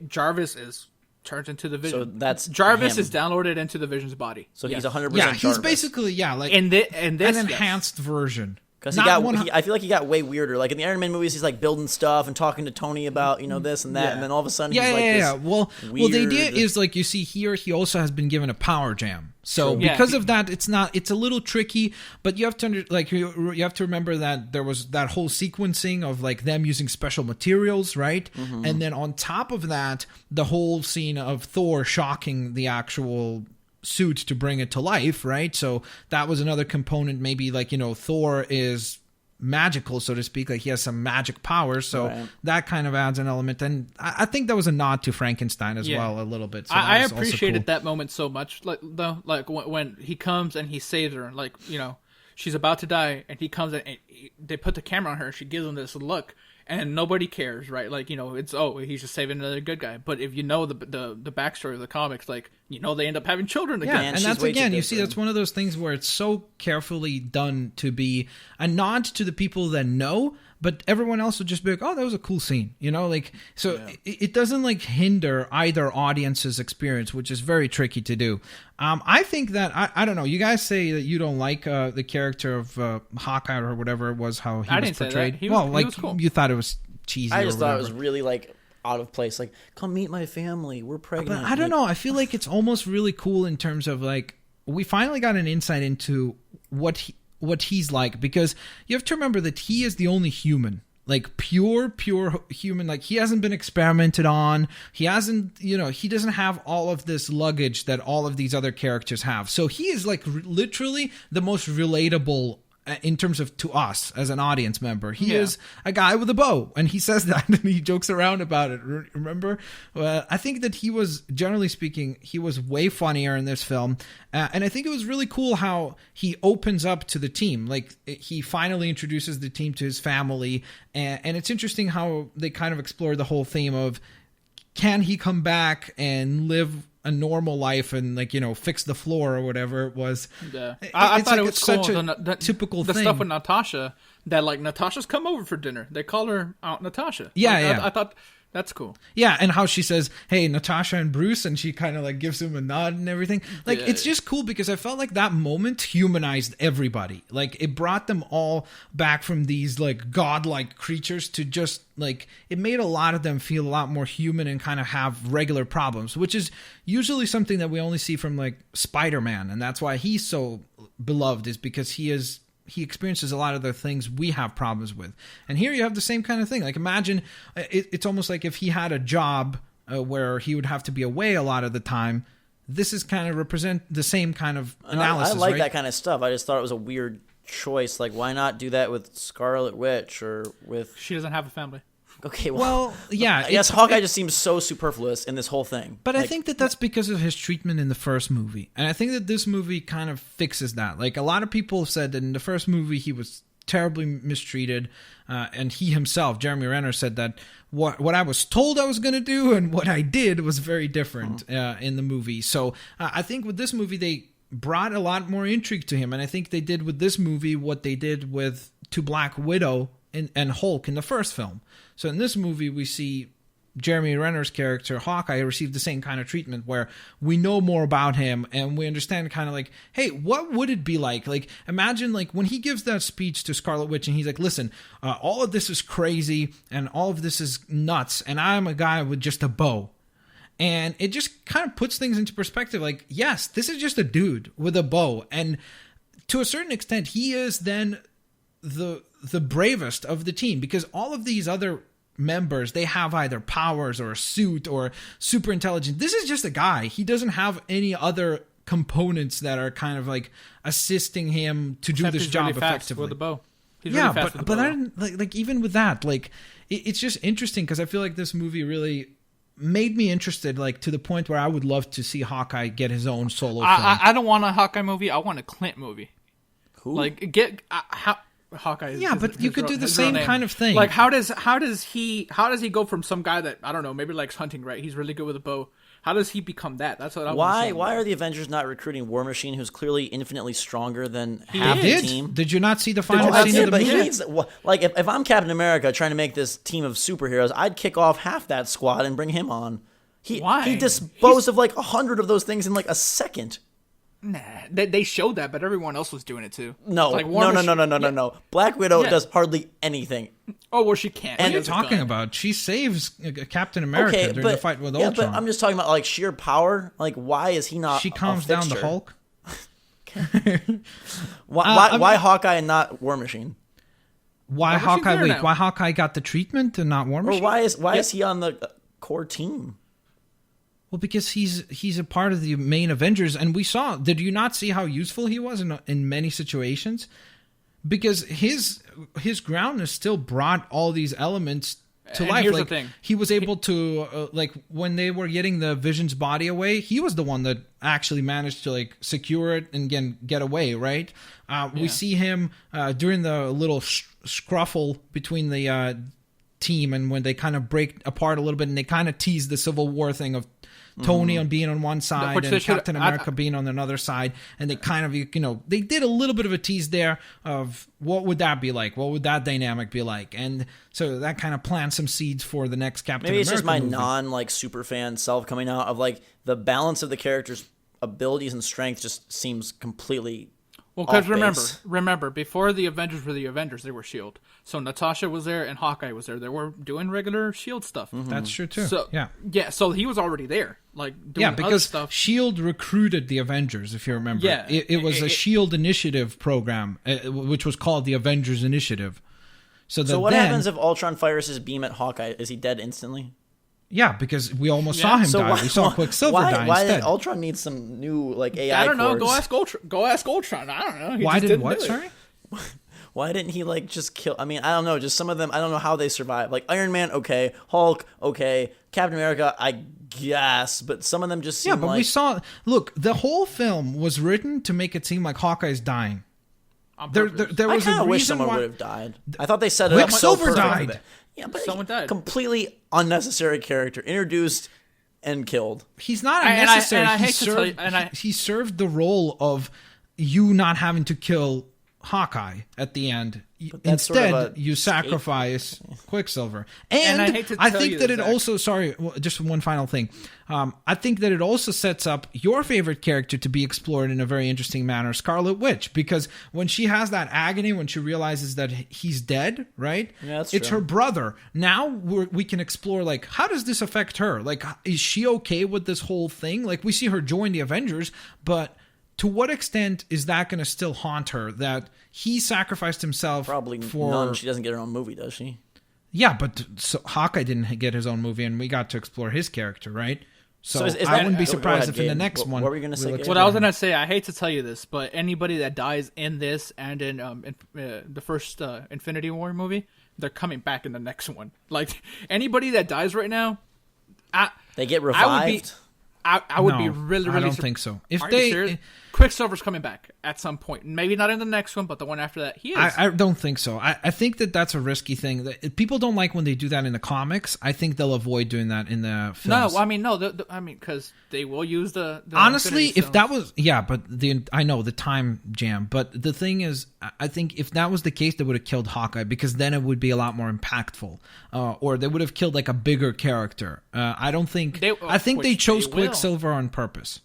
Jarvis is turned into the Vision. So that's Jarvis him. is downloaded into the Vision's body. So he's 100% Yeah, Jarvis. he's basically, like In this, an yes. enhanced version. Because Not I feel like he got way weirder. Like in the Iron Man movies, he's like building stuff and talking to Tony about this and that, Yeah. and then all of a sudden he's Yeah. this Well, the weird- idea is like you see here, he also has been given a power jam. So True. because Yeah. of that, it's a little tricky. But you have to you have to remember that there was that whole sequencing of like them using special materials, right? Mm-hmm. And then on top of that, the whole scene of Thor shocking the actual suit to bring it to life, right? So that was another component. Maybe like Thor is magical, so to speak, like he has some magic powers, so Right. that kind of adds an element. And I think that was a nod to Frankenstein as well, a little bit. So I that was also appreciated cool. that moment so much. Like when he comes and he saves her, like she's about to die, and he comes and they put the camera on her, and she gives him this look, and nobody cares, right? Like it's he's just saving another good guy. But if you know the backstory of the comics, like they end up having children again. Yeah, Man, and she's that's way too again, good you see, for him. that's one of those things where it's so carefully done to be a nod to the people that know, but everyone else would just be like, "Oh, that was a cool scene," it doesn't like hinder either audience's experience, which is very tricky to do. I think that I don't know. You guys say that you don't like the character of Hawkeye or whatever it was, how he I was didn't say portrayed. that. He was cool. You thought it was cheesy. I just or thought it whatever. was really like out of place. Like, come meet my family. We're pregnant. But I don't know. I feel like it's almost really cool in terms of like we finally got an insight into what he's like, because you have to remember that he is the only human, like pure human. Like he hasn't been experimented on. He hasn't, he doesn't have all of this luggage that all of these other characters have. So he is like literally the most relatable in terms of to us as an audience member. He is a guy with a bow, and he says that and he jokes around about it. Remember? I think that he was, generally speaking, he was way funnier in this film. And I think it was really cool how he opens up to the team. Like he finally introduces the team to his family. And it's interesting how they kind of explore the whole theme of, can he come back and live a normal life and like, fix the floor or whatever it was. Yeah, I thought it was cool. Such a typical the thing. stuff with Natasha, that like Natasha's come over for dinner. They call her Aunt Natasha. Yeah, like, yeah. I thought that's cool. Yeah, and how she says, "Hey, Natasha and Bruce," and she kind of like gives him a nod and everything. Like, it's just cool because I felt like that moment humanized everybody. Like, it brought them all back from these like godlike creatures to just like, it made a lot of them feel a lot more human and kind of have regular problems, which is usually something that we only see from like Spider-Man, and that's why he's so beloved, is because he experiences a lot of the things we have problems with. And here you have the same kind of thing. Like, imagine, it's almost like if he had a job where he would have to be away a lot of the time. This is kind of represent the same kind of analysis, I like right? that kind of stuff. I just thought it was a weird choice. Like, why not do that with Scarlet Witch or with... She doesn't have a family. Okay, well, yeah. Yes, Hawkeye just seems so superfluous in this whole thing. But I think that's because of his treatment in the first movie. And I think that this movie kind of fixes that. Like, a lot of people said that in the first movie he was terribly mistreated. And he himself, Jeremy Renner, said that what I was told I was going to do and what I did was very different in the movie. So I think with this movie, they brought a lot more intrigue to him. And I think they did with this movie what they did to Black Widow and Hulk in the first film. So in this movie, we see Jeremy Renner's character, Hawkeye, received the same kind of treatment where we know more about him and we understand kind of like, hey, what would it be like? Like, imagine like when he gives that speech to Scarlet Witch and he's like, listen, all of this is crazy and all of this is nuts and I'm a guy with just a bow. And it just kind of puts things into perspective. Like, yes, this is just a dude with a bow. And to a certain extent, he is then the bravest of the team, because all of these other members, they have either powers or a suit or super intelligent. This is just a guy. He doesn't have any other components that are kind of like assisting him to do this job really fast effectively. with the bow. He's yeah, really fast with the but bow. I didn't like even with that, like it's just interesting because I feel like this movie really made me interested, like to the point where I would love to see Hawkeye get his own solo film. I don't want a Hawkeye movie. I want a Clint movie. Who? Like Hawkeye is but you could do the same name. kind of thing. Like how does he go from some guy that I don't know, maybe likes hunting, right? He's really good with a bow. How does he become that? That's what I want to see. Why are the Avengers not recruiting War Machine, who's clearly infinitely stronger than He half the did. team? Did you not see the final I scene did, of the but movie? he needs, like if I'm Captain America trying to make this team of superheroes, I'd kick off half that squad and bring him on. Why? He disposed of like 100 of those things in like a second. Nah, they showed that, but everyone else was doing it too. No, like no. Black Widow Yeah. does hardly anything. Oh, well, she can't. What She are you has a talking gun. about? She saves Captain America during the fight with Ultron. But I'm just talking about like sheer power. Like, why is he not? She calms down the Hulk. Why Hawkeye and not War Machine? Why War Machine's Hawkeye? there Wait, now. why Hawkeye got the treatment and not War Or Machine? why is he on the core team? Well, because he's a part of the main Avengers, and we saw. Did you not see how useful he was in many situations? Because his groundness still brought all these elements to And life. here's the Like, thing. he was able to like when they were getting the Vision's body away, he was the one that actually managed to like secure it and get away. Right? We see him during the little scruffle between the team, and when they kind of break apart a little bit, and they kind of tease the Civil War thing of Tony on being on one side Which they and should- Captain America being on another side, and they kind of, they did a little bit of a tease there of what would that be like, what would that dynamic be like, and so that kind of plants some seeds for the next Captain Maybe America it's just my movie. super fan self coming out of like the balance of the characters' abilities and strength just seems completely. Well, because off-base. remember, before the Avengers were the Avengers, they were S.H.I.E.L.D. So Natasha was there and Hawkeye was there. They were doing regular S.H.I.E.L.D. stuff. That's true too. So yeah, so he was already there, like doing other because stuff. Shield recruited the Avengers, if you remember. Yeah. It was a Shield initiative program, which was called the Avengers Initiative. So What happens if Ultron fires his beam at Hawkeye? Is he dead instantly? Yeah, because we almost saw him So die. We saw Quicksilver die why instead. did Ultron need some new like AI? I don't know. cores? Go ask Ultron. I don't know. He Why just did didn't what? do it. Sorry. Why didn't he like just kill? I mean, I don't know. Just some of them. I don't know how they survive. Like Iron Man, okay. Hulk, okay. Captain America, I guess. But some of them just seem Yeah, but like we saw. Look, the whole film was written to make it seem like Hawkeye's dying. On There purpose. was I a kind of wish reason someone why. would have died. I thought they set it up so Quicksilver perfect. died. Yeah, but Someone died. Completely unnecessary character introduced and killed. He's not And unnecessary. I hate to tell you, He served the role of you not having to kill Hawkeye at the end. that's sort Instead, of a you sacrifice Quicksilver. And I hate to I tell think you that this, it Zach. also, just one final thing. I think that it also sets up your favorite character to be explored in a very interesting manner, Scarlet Witch, because when she has that agony, when she realizes that he's dead, right? Yeah, that's it's true. her brother. Now we can explore, like, how does this affect her? Like, is she okay with this whole thing? Like, we see her join the Avengers, but to what extent is that going to still haunt her, that he sacrificed himself Probably for... none. She doesn't get her own movie, does she? Yeah, but Hawkeye didn't get his own movie, and we got to explore his character, right? So, is I that- wouldn't be go surprised ahead, if in the Gabe. next What one... were you gonna say, we'll Gabe? What I was gonna say, I hate to tell you this, but anybody that dies in this and in the first Infinity War movie, they're coming back in the next one. Like anybody that dies right now, They get I would be, revived. I would No, be really, I really. don't think so. If Are they... you serious? Quicksilver's coming back at some point. Maybe not in the next one, but the one after that, he is. I don't think so. I think that that's a risky thing. People don't like when they do that in the comics. I think they'll avoid doing that in the films. No, I mean no. I mean because they will use the Honestly, Infinity if that Stones. was but I know the time jam, but the thing is, I think if that was the case, they would have killed Hawkeye, because then it would be a lot more impactful, or they would have killed like a bigger character. I don't think. I think they which chose they will. Quicksilver on purpose.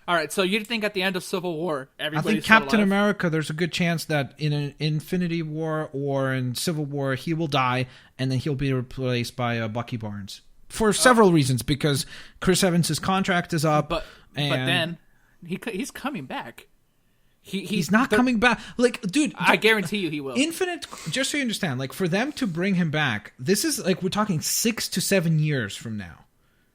All right, so you think at the end of Civil War, I everybody's think still Captain alive? America, there's a good chance that in an Infinity War or in Civil War, he will die, and then he'll be replaced by Bucky Barnes. For several reasons, because Chris Evans' contract is up. But then he's coming back. He's not coming back. Like, dude, I guarantee you he will. Infinite, just so you understand, like, for them to bring him back, this is, like, we're talking 6 to 7 years from now.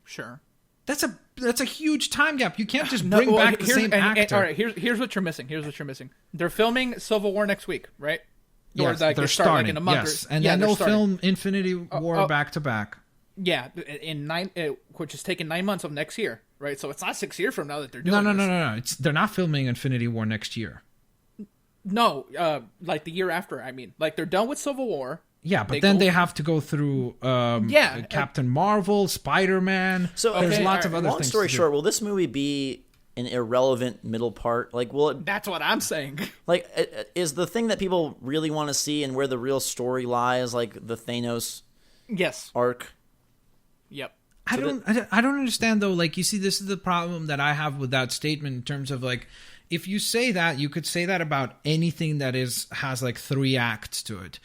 Sure. That's a huge time gap. You can't just bring back the same actor. All right, here's what you're missing. Here's what you're missing. They're filming Civil War next week, right? Yes, or like they're they start, like, starting. in a month. Yes, Or, and yeah, then they're they'll starting. film Infinity War back to back. Yeah, in which is taking 9 months of next year, right? So it's not 6 years from now that they're doing. No. They're not filming Infinity War next year. No, like the year after. I mean, like they're done with Civil War. Yeah, but then they have to go through Captain Marvel, Spider-Man. So there's okay, lots all of right, other long things. story to do. short, will this movie be an irrelevant middle part? Like, will it? That's what I'm saying. Like, is the thing that people really want to see and where the real story lies, like the Thanos Yes. arc? Yep. I don't understand though. Like, you see, this is the problem that I have with that statement in terms of, like, if you say that, you could say that about anything that has like 3 acts to it.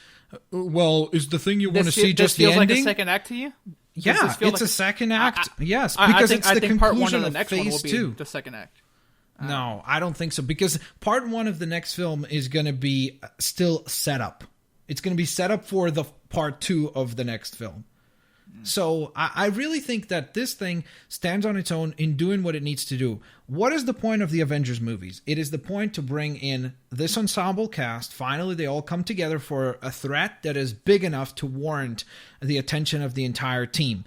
Well, is the thing you want to see just the feels ending? like a second act to you? Yeah, feel it's like a second act. Yes, I because think, it's the I think part conclusion 1 of the of next one will phase be 2. the second act. No, I don't think so, because part 1 of the next film is going to be still set up. It's going to be set up for the part 2 of the next film. So I really think that this thing stands on its own in doing what it needs to do. What is the point of the Avengers movies? It is the point to bring in this ensemble cast. Finally, they all come together for a threat that is big enough to warrant the attention of the entire team.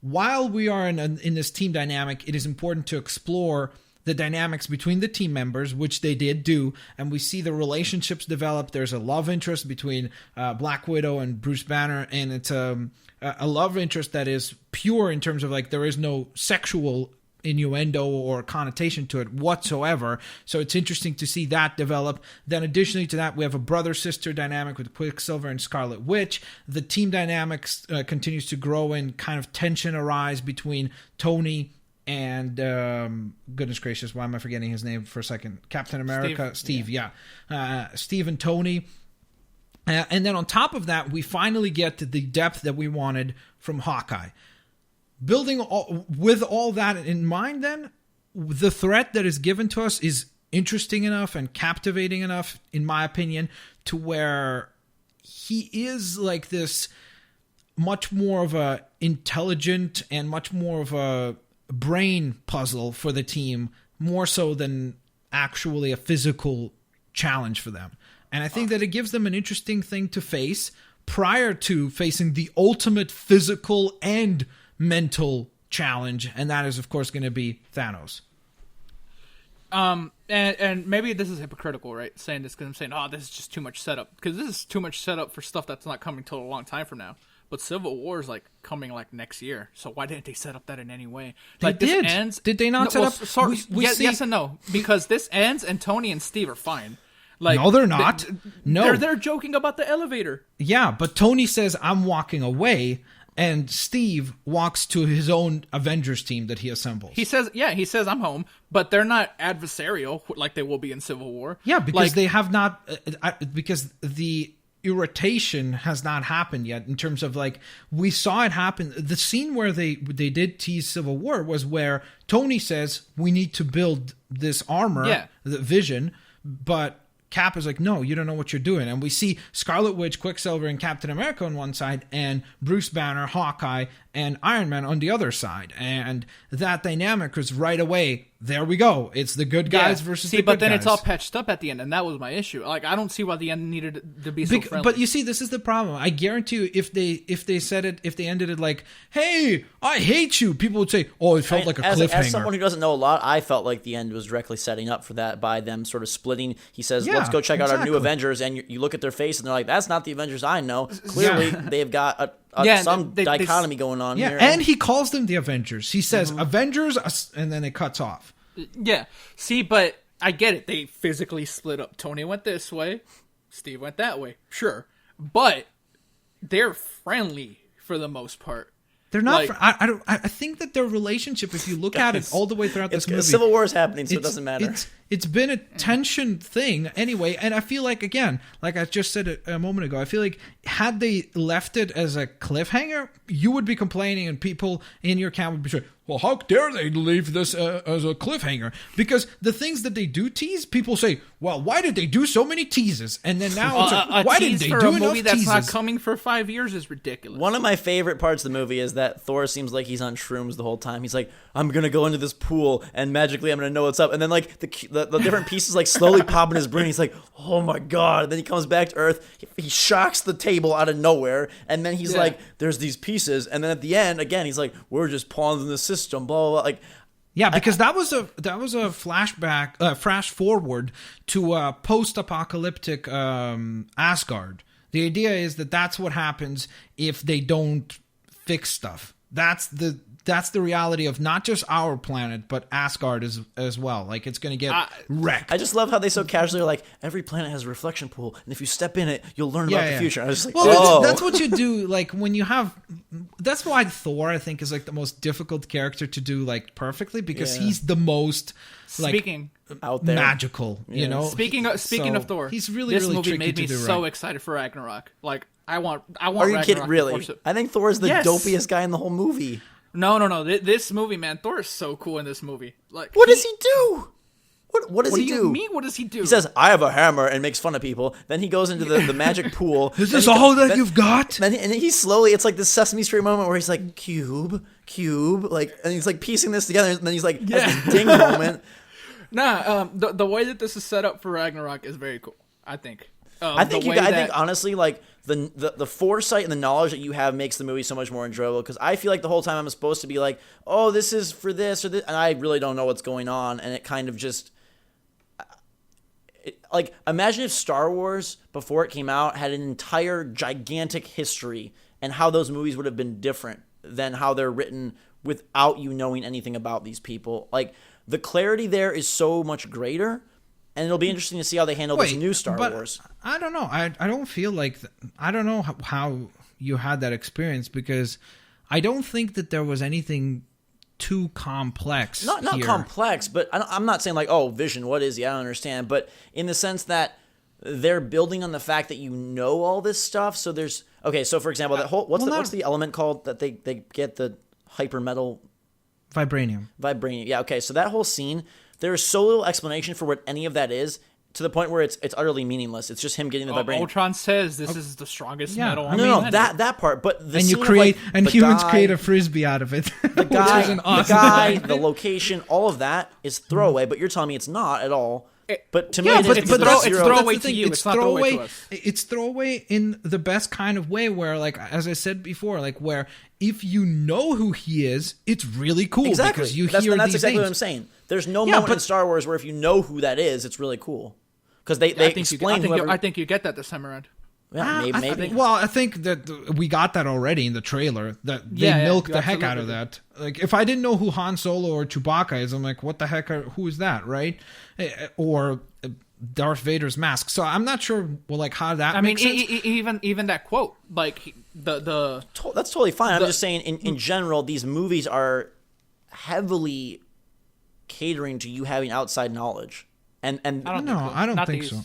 While we are in this team dynamic, it is important to explore the dynamics between the team members, which they did do, and we see the relationships develop. There's a love interest between Black Widow and Bruce Banner, and it's a love interest that is pure in terms of, like, there is no sexual innuendo or connotation to it whatsoever. So it's interesting to see that develop. Then additionally to that, we have a brother-sister dynamic with Quicksilver and Scarlet Witch. The team dynamics continues to grow, and kind of tension arise between Tony and goodness gracious, why am I forgetting his name for a second? Captain America, Steve Steve and Tony. And then on top of that, we finally get to the depth that we wanted from Hawkeye. With all that in mind, then, the threat that is given to us is interesting enough and captivating enough, in my opinion, to where he is like this much more of a intelligent and much more of a brain puzzle for the team, more so than actually a physical challenge for them. And I think that it gives them an interesting thing to face prior to facing the ultimate physical and mental challenge, and that is, of course, going to be Thanos. And maybe this is hypocritical, right? Saying this because I'm saying, oh, this is just too much setup. Because this is too much setup for stuff that's not coming till a long time from now. but Civil War is like coming like next year. So why didn't they set up that in any way? They Like did. This ends. Did they not set up? Sorry, we see- yes and no, because this ends and Tony and Steve are fine. Like No, they're not. No. they're joking about the elevator. Yeah, but Tony says, I'm walking away, and Steve walks to his own Avengers team that he assembles. He says I'm home, but they're not adversarial like they will be in Civil War. Yeah, because Like, they have not, because the irritation has not happened yet in terms of like, we saw it happen. The scene where they did tease Civil War was where Tony says, we need to build this armor, the Vision, but Cap is like, no, you don't know what you're doing. And we see Scarlet Witch, Quicksilver, and Captain America on one side, and Bruce Banner, Hawkeye, and Iron Man on the other side. And that dynamic was right away, there we go. It's the good guys versus the good guys. But then it's all patched up at the end, and that was my issue. Like, I don't see why the end needed to be so friendly. But you see, this is the problem. I guarantee you, if they ended it like, hey, I hate you, people would say, oh, it felt like a cliffhanger. As someone who doesn't know a lot, I felt like the end was directly setting up for that by them sort of splitting. He says, let's go check out our new Avengers, and you look at their face, and they're like, that's not the Avengers I know. Clearly, they've got some dichotomy going on here. And he calls them the Avengers. He says, Avengers, and then it cuts off. Yeah. See, but I get it. They physically split up. Tony went this way. Steve went that way. Sure. But they're friendly for the most part. They're not. Like, I think that their relationship, if you look at it all the way throughout this movie, Civil War is happening, so it doesn't matter. It's been a tension thing anyway, and I feel like, again, like I just said a moment ago, I feel like had they left it as a cliffhanger, you would be complaining, and people in your camp would be saying, well, how dare they leave this as a cliffhanger? Because the things that they do tease, people say, well, why did they do so many teases? And then now it's like, why didn't they do enough teases? A movie that's not coming for 5 years is ridiculous. One of my favorite parts of the movie is that Thor seems like he's on shrooms the whole time. He's like, I'm going to go into this pool, and magically I'm going to know what's up. And then like the different pieces like slowly pop in his brain. He's like, oh my God. And then he comes back to Earth. He shocks the table out of nowhere. And then he's like, there's these pieces. And then at the end, again, he's like, we're just pawns in the system, blah, blah, blah. Like, yeah, because that was a flashback, flash forward to a post-apocalyptic Asgard. The idea is that that's what happens if they don't fix stuff. That's the reality of not just our planet, but Asgard as well. Like, it's going to get wrecked. I just love how they so casually are like, every planet has a reflection pool, and if you step in it, you'll learn about the future. I was just like, that's what you do. Like, when you have, that's why Thor, I think, is like the most difficult character to do like perfectly, because he's the most like out there, magical. You know. Speaking of Thor, he's really this really movie tricky made me to do so right. excited for Ragnarok. Like, I want. Are you Ragnarok kidding? Really? I think Thor is the dopiest guy in the whole movie. No. This movie, man, Thor is so cool in this movie. Like, what does he do? What does he do? What do you mean? What does he do? He says, "I have a hammer," and makes fun of people. Then he goes into the magic pool. Is this all that you've got? And he slowly, it's like this Sesame Street moment where he's like, cube, like, and he's like piecing this together. And then he's like, has this ding moment. The way that this is set up for Ragnarok is very cool. I think. I think honestly, like the foresight and the knowledge that you have makes the movie so much more enjoyable. Because I feel like the whole time I'm supposed to be like, oh, this is for this or this, and I really don't know what's going on, and it kind of just. Like, imagine if Star Wars, before it came out, had an entire gigantic history and how those movies would have been different than how they're written without you knowing anything about these people. Like, the clarity there is so much greater, and it'll be interesting to see how they handle this new Star Wars. I don't know. I don't feel like... I don't know how you had that experience, because I don't think that there was anything too complex. Not complex, but I'm not saying like, oh, Vision, what is he? I don't understand. But in the sense that they're building on the fact that you know all this stuff. So there's so for example, that whole what's the element called that they get the hyper metal vibranium. Yeah. Okay. So that whole scene, there is so little explanation for what any of that is, to the point where it's utterly meaningless. It's just him getting the vibranium. Ultron says this is the strongest metal. No, that part. But the and scene you create of, like, and humans create a frisbee out of it. The guy, the location, all of that is throwaway. But you're telling me it's not at all. But to me, it's throwaway to you. It's not throwaway to us. It's throwaway in the best kind of way, where, like, as I said before, like, where if you know who he is, it's really cool. Exactly. Because you that's hear exactly names. what I'm saying. There's no moment in Star Wars where if you know who that is, it's really cool. Because they explain. I think you get that this time around. Yeah, maybe. I think that we got that already in the trailer. That they milked the heck out of that. Like, if I didn't know who Han Solo or Chewbacca is, I'm like, what the heck? Who is that, right? Or Darth Vader's mask. So I'm not sure. Well, like how that. Makes sense. Even that quote, like the that's totally fine. I'm just saying, in general, these movies are heavily catering to you having outside knowledge. And I don't think so.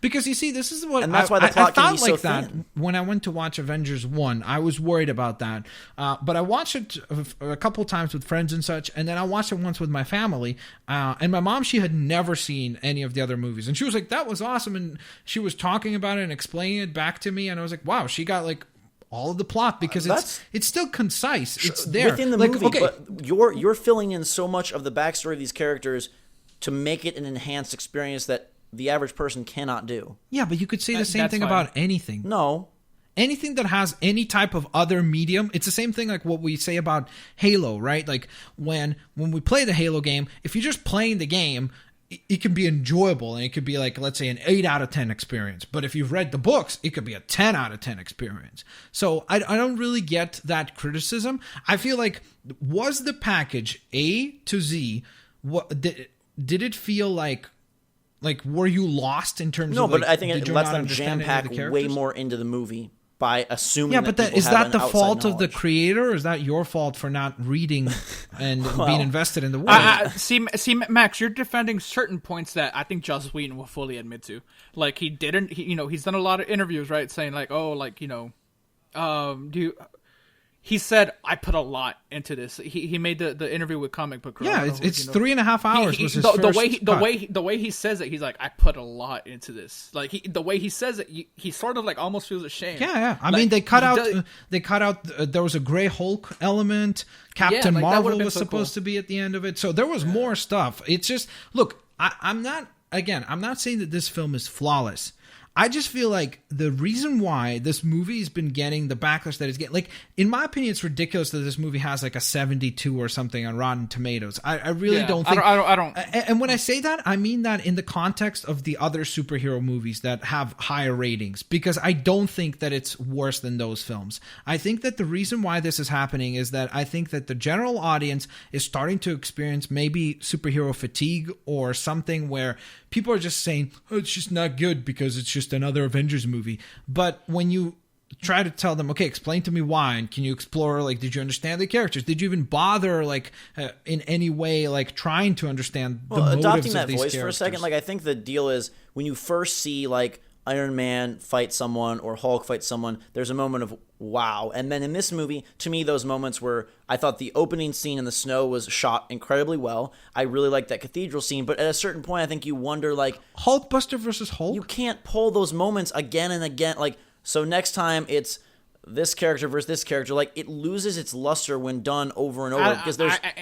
Because you see, this is what, and that's why the plot can be so that thin. when I went to watch Avengers 1, I was worried about that. But I watched it a couple times with friends and such, and then I watched it once with my family. And my mom, she had never seen any of the other movies, and she was like, "That was awesome," and she was talking about it and explaining it back to me, and I was like, "Wow, she got like all of the plot," because it's still concise. It's there within the movie, but you're filling in so much of the backstory of these characters to make it an enhanced experience that the average person cannot do. Yeah, but you could say the same thing about anything. No. Anything that has any type of other medium, it's the same thing like what we say about Halo, right? Like when we play the Halo game, if you're just playing the game, it can be enjoyable, and it could be like, let's say, an 8 out of 10 experience. But if you've read the books, it could be a 10 out of 10 experience. So I don't really get that criticism. I feel like, was the package A to Z, did it feel like were you lost in terms of, like, but I think it lets them jam pack way more into the movie by assuming. Yeah, but is that the fault of the creator, or is that your fault for not reading and being invested in the world? See, Max, you're defending certain points that I think Joss Whedon will fully admit to. Like, he's done a lot of interviews, right, saying like, oh, like, he said, I put a lot into this. He made the interview with Comic Book Girl. Yeah, it's 3.5 hours. The way he says it, he's like, I put a lot into this. Like, the way he says it, he sort of like almost feels ashamed. Yeah. I mean, they cut out. There was a Gray Hulk element. Captain Marvel was supposed to be at the end of it. So there was more stuff. It's just, look, I'm not saying that this film is flawless. I just feel like the reason why this movie has been getting the backlash that it's getting, like, in my opinion, it's ridiculous that this movie has like a 72 or something on Rotten Tomatoes. I really don't think. I don't. And when I say that, I mean that in the context of the other superhero movies that have higher ratings, because I don't think that it's worse than those films. I think that the reason why this is happening is that I think that the general audience is starting to experience maybe superhero fatigue or something where people are just saying, oh, it's just not good because it's just another Avengers movie. But when you try to tell them, okay, explain to me why, and can you explore, like, did you understand the characters? Did you even bother, like, in any way, like, trying to understand the motives adopting that of these voice characters? for a second, like, I think the deal is when you first see, like, Iron Man fight someone or Hulk fight someone, there's a moment of wow. And then in this movie, to me, those moments were, I thought the opening scene in the snow was shot incredibly well. I really liked that cathedral scene, but at a certain point, I think you wonder, like, Hulkbuster versus Hulk? You can't pull those moments again and again. Like, so next time it's this character versus this character, like, it loses its luster when done over and over. Because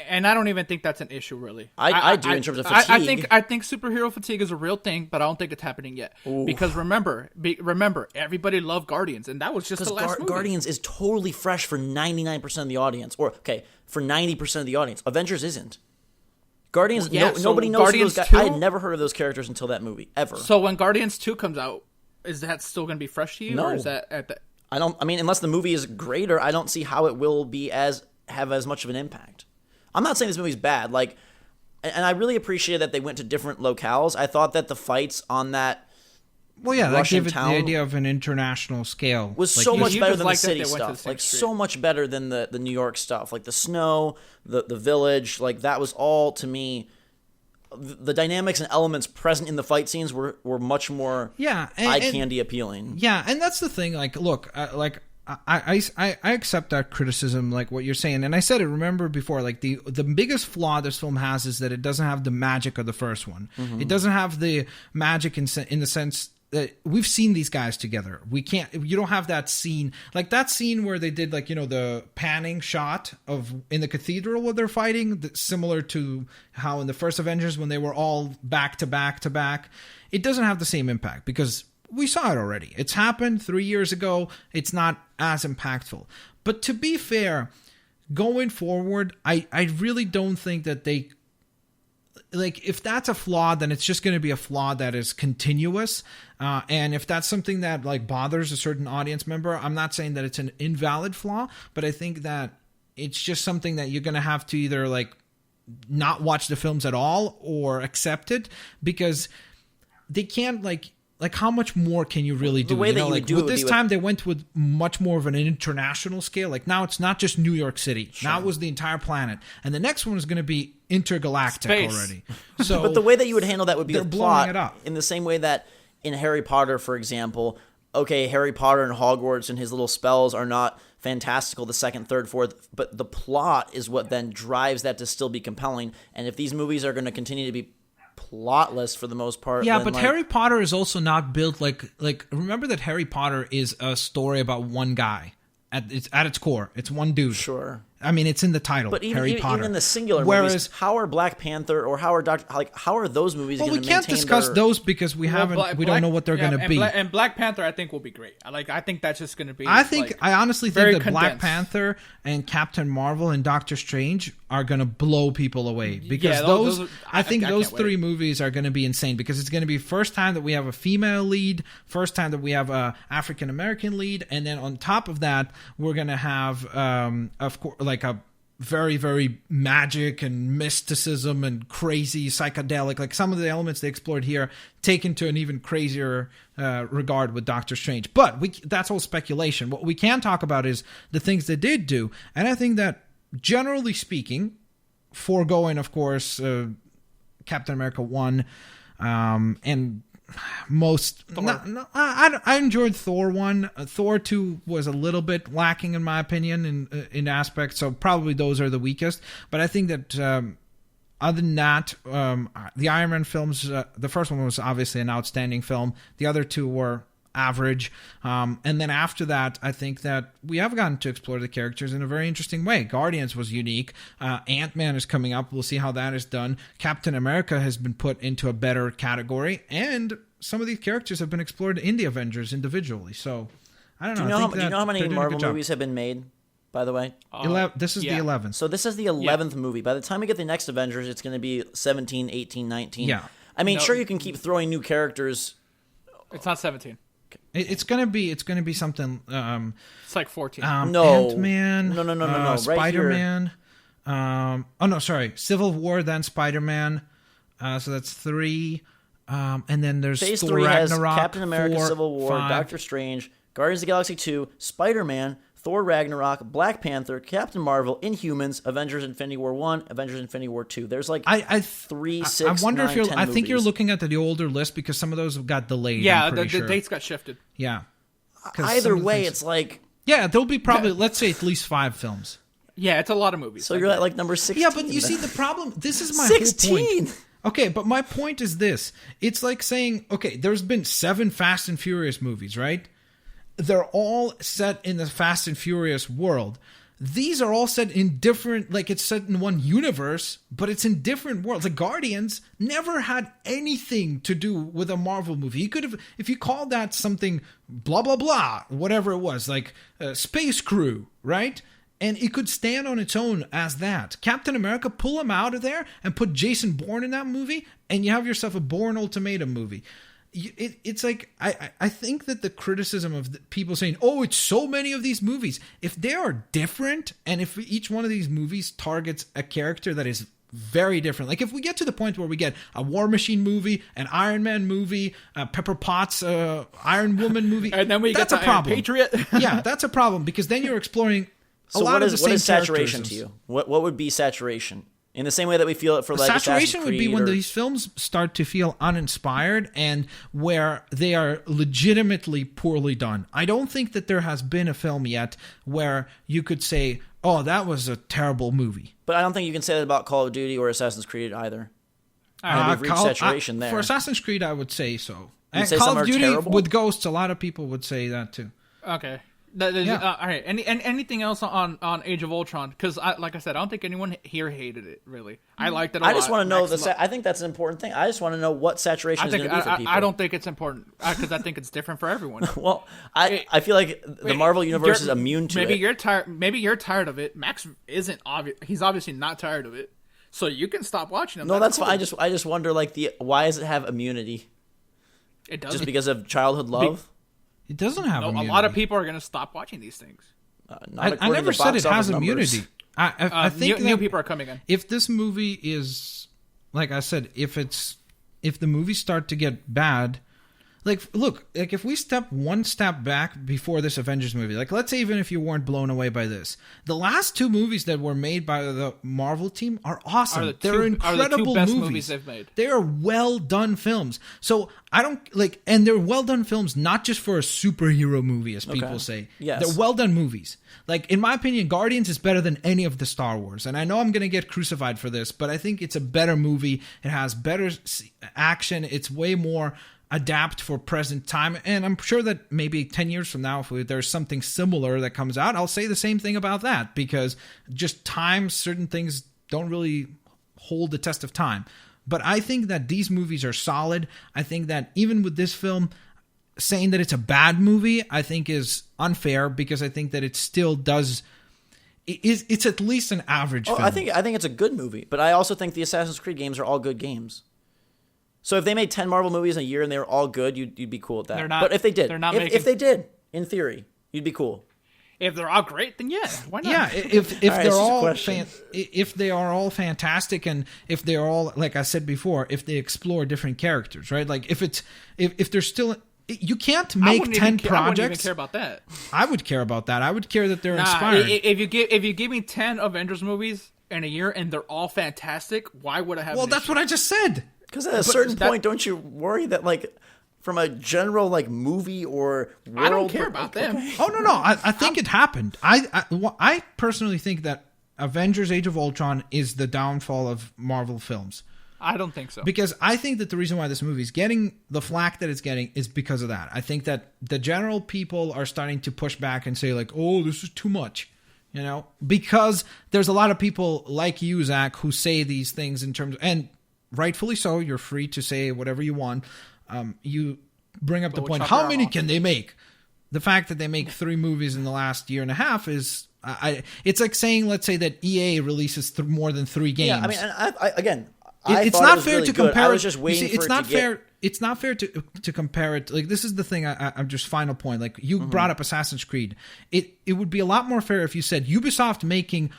and I don't even think that's an issue, really. I do in terms of fatigue. I think superhero fatigue is a real thing, but I don't think it's happening yet. Ooh. Because remember, everybody loved Guardians, and that was just the last movie. Guardians is totally fresh for 99% of the audience, or for 90% of the audience. Avengers isn't. Guardians, nobody knows Guardians those guys. 2? I had never heard of those characters until that movie, ever. So when Guardians 2 comes out, is that still going to be fresh to you? No. Or is that at the... I mean, unless the movie is greater, I don't see how it will be have as much of an impact. I'm not saying this movie's bad, like, and I really appreciate that they went to different locales. I thought that the fights on that that gave it the idea of an international scale. Was like, so much better than the city stuff. Like, so much better than the New York stuff. Like, the snow, the village, like, that was all, to me, the dynamics and elements present in the fight scenes were much more eye candy appealing. Yeah, and that's the thing. Like, look, I accept that criticism, like what you're saying, and I said it. Remember before, like the biggest flaw this film has is that it doesn't have the magic of the first one. Mm-hmm. It doesn't have the magic in the sense that we've seen these guys together. You don't have that scene, like that scene where they did, like, the panning shot in the cathedral where they're fighting, similar to how in the first Avengers when they were all back to back to back. It doesn't have the same impact because we saw it already. It's happened 3 years ago. It's not as impactful. But to be fair, going forward, I really don't think that they like if that's a flaw, then it's just going to be a flaw that is continuous. And if that's something that like bothers a certain audience member, I'm not saying that it's an invalid flaw, but I think that it's just something that you're going to have to either like not watch the films at all or accept it, because they can't like how much more can you really do? The way that you like would do with it would this be time, they went with much more of an international scale. Like now it's not just New York City. Sure. Now it was the entire planet. And the next one is going to be intergalactic Space. already. So but the way that you would handle that would be they're with blowing plot, it up. in the same way that in Harry Potter, for example, okay, Harry Potter and Hogwarts and his little spells are not fantastical the second, third, fourth, but the plot is what then drives that to still be compelling. And if these movies are going to continue to be plotless for the most part. Yeah, then, but like, Harry Potter is also not built like remember that Harry Potter is a story about one guy at its core. It's one dude. Sure. I mean, it's in the title, But Harry Potter. even in the singular Whereas, movies, how are Black Panther or how are those movies well, going we to maintain can't discuss their... those because we don't know what they're going to be. And Black Panther, I think, will be great. I think that's just going to be. I honestly very think that Black condensed. Panther and Captain Marvel and Doctor Strange are going to blow people away because Yeah, those I think can't those wait. three movies are going to be insane because it's going to be first time that we have a female lead, first time that we have a African American lead, and then on top of that, we're going to have of course like a very, very magic and mysticism and crazy psychedelic, like some of the elements they explored here, taken to an even crazier regard with Doctor Strange. But that's all speculation. What we can talk about is the things they did do. And I think that, generally speaking, foregoing, of course, Captain America 1 and most I enjoyed Thor 1. Thor 2 was a little bit lacking in my opinion in aspects, so probably those are the weakest, but I think that other than that, the Iron Man films, the first one was obviously an outstanding film, the other two were average, and then after that I think that we have gotten to explore the characters in a very interesting way. Guardians was unique, Ant-Man is coming up, we'll see how that is done. Captain America has been put into a better category, and some of these characters have been explored in the Avengers individually, so I don't know. Do you know how many Marvel movies have been made, by the way? This is the 11th. So this is the 11th movie. By the time we get the next Avengers, it's going to be 17, 18, 19. Yeah. I mean, sure, you can keep throwing new characters. It's not 17. It's gonna be something. It's like 14. No. Ant-Man. No. Right Spider-Man. Civil War, then Spider-Man. So that's 3. And then there's Phase Thor 3 has Ragnarok, Captain America 4, Civil War, 5. Doctor Strange, Guardians of the Galaxy 2, Spider-Man, Thor Ragnarok, Black Panther, Captain Marvel, Inhumans, Avengers Infinity War 1, Avengers Infinity War 2. There's like 3, 6, I wonder 9, if 10 I think you're movies. looking at the older list because some of those got delayed. Yeah, I'm the pretty sure. dates got shifted. Yeah. 'Cause Either some of the way, things- it's like... yeah, there'll be probably let's say at least 5 films. Yeah, it's a lot of movies. So you're at like number 16. Yeah, but you see the problem. This is my 16! whole point. Okay, but my point is this. It's like saying, okay, there's been 7 Fast and Furious movies, right? They're all set in the Fast and Furious world. These are all set in different, like it's set in one universe, but it's in different worlds. Like Guardians never had anything to do with a Marvel movie. You could have, if you called that something blah, blah, blah, whatever it was, like Space Crew, right? And it could stand on its own as that. Captain America, pull him out of there and put Jason Bourne in that movie, and you have yourself a Bourne Ultimatum movie. It's like, I think that the criticism of the people saying, oh, it's so many of these movies, if they are different, and if each one of these movies targets a character that is very different, like if we get to the point where we get a War Machine movie, an Iron Man movie, a Pepper Potts Iron Woman movie, and then we that's get a the Iron problem. Patriot. Yeah, that's a problem, because then you're exploring So a lot of the same what is saturation characterisms. to you? What would be saturation? In the same way that we feel it for like Saturation Assassin's would be Creed when or- these films start to feel uninspired and where they are legitimately poorly done. I don't think that there has been a film yet where you could say, oh, that was a terrible movie. But I don't think you can say that about Call of Duty or Assassin's Creed either. We've reached saturation there. For Assassin's Creed, I would say so. You'd And say Call some of are Duty terrible? with Ghosts, a lot of people would say that too. Okay. Yeah. All right. Anything else on Age of Ultron? Because, like I said, I don't think anyone here hated it, really. I liked it a lot. I just want to know Max I think that's an important thing. I just want to know what saturation is going to be for people. I don't think it's important because I think it's different for everyone. Well, I feel like the Marvel universe is immune to maybe it. You're tired. Maybe you're tired of it. Max isn't obvious. He's obviously not tired of it. So you can stop watching them. No, that's cool. fine. I just wonder, like, why does it have immunity? It doesn't. Just because of childhood love? It doesn't have No, immunity. a lot of people are going to stop watching these things. Not I never according to said box it has office numbers. immunity. I think new people are coming in. if this movie is, like I said, if the movies start to get bad, like, look, like, if we step one step back before this Avengers movie, like, let's say even if you weren't blown away by this, the last two movies that were made by the Marvel team are awesome. They're incredible best movies. movies they've made. They are well done films. So I don't like, and they're well done films, not just for a superhero movie, as people say. Yes. They're well done movies. Like, in my opinion, Guardians is better than any of the Star Wars. And I know I'm going to get crucified for this, but I think it's a better movie. It has better action. It's way more adapt for present time, and I'm sure that maybe 10 years from now, if there's something similar that comes out, I'll say the same thing about that, because just time, certain things don't really hold the test of time. But I think that these movies are solid. I think that even with this film, saying that it's a bad movie, I think is unfair, because I think that it still does. It's at least an average film. I think it's a good movie, but I also think the Assassin's Creed games are all good games. So if they made 10 Marvel movies in a year and they were all good, you'd be cool with that. They're not, but if they did, if they did, in theory, you'd be cool. If they're all great, then yeah, why not? Yeah, if right, they're all if they are all fantastic, and if they're all, like I said before, if they explore different characters, right? Like, if they're still, you can't make 10 projects. I wouldn't even care about that. I would care about that. I would care that they're inspired. If you give me 10 Avengers movies in a year and they're all fantastic, why would I have? Well, that's what I just said. Because at a certain point, don't you worry that, like, from a general, like, movie or world... I don't care about them. Oh, no. I think it happened. I personally think that Avengers Age of Ultron is the downfall of Marvel films. I don't think so. Because I think that the reason why this movie is getting the flack that it's getting is because of that. I think that the general people are starting to push back and say, like, oh, this is too much. You know? Because there's a lot of people like you, Zach, who say these things in terms of... And rightfully so, you're free to say whatever you want. You bring up the point, how many can they make? The fact that they make 3 movies in the last year and a half is... it's like saying, let's say, that EA releases more than 3 games. Yeah, I mean, again... It's not fair to compare. I was just waiting for it's it not to fair. It's not fair to compare it. Like, this is the thing. I'm just final point. Like, you brought up Assassin's Creed. It would be a lot more fair if you said Ubisoft making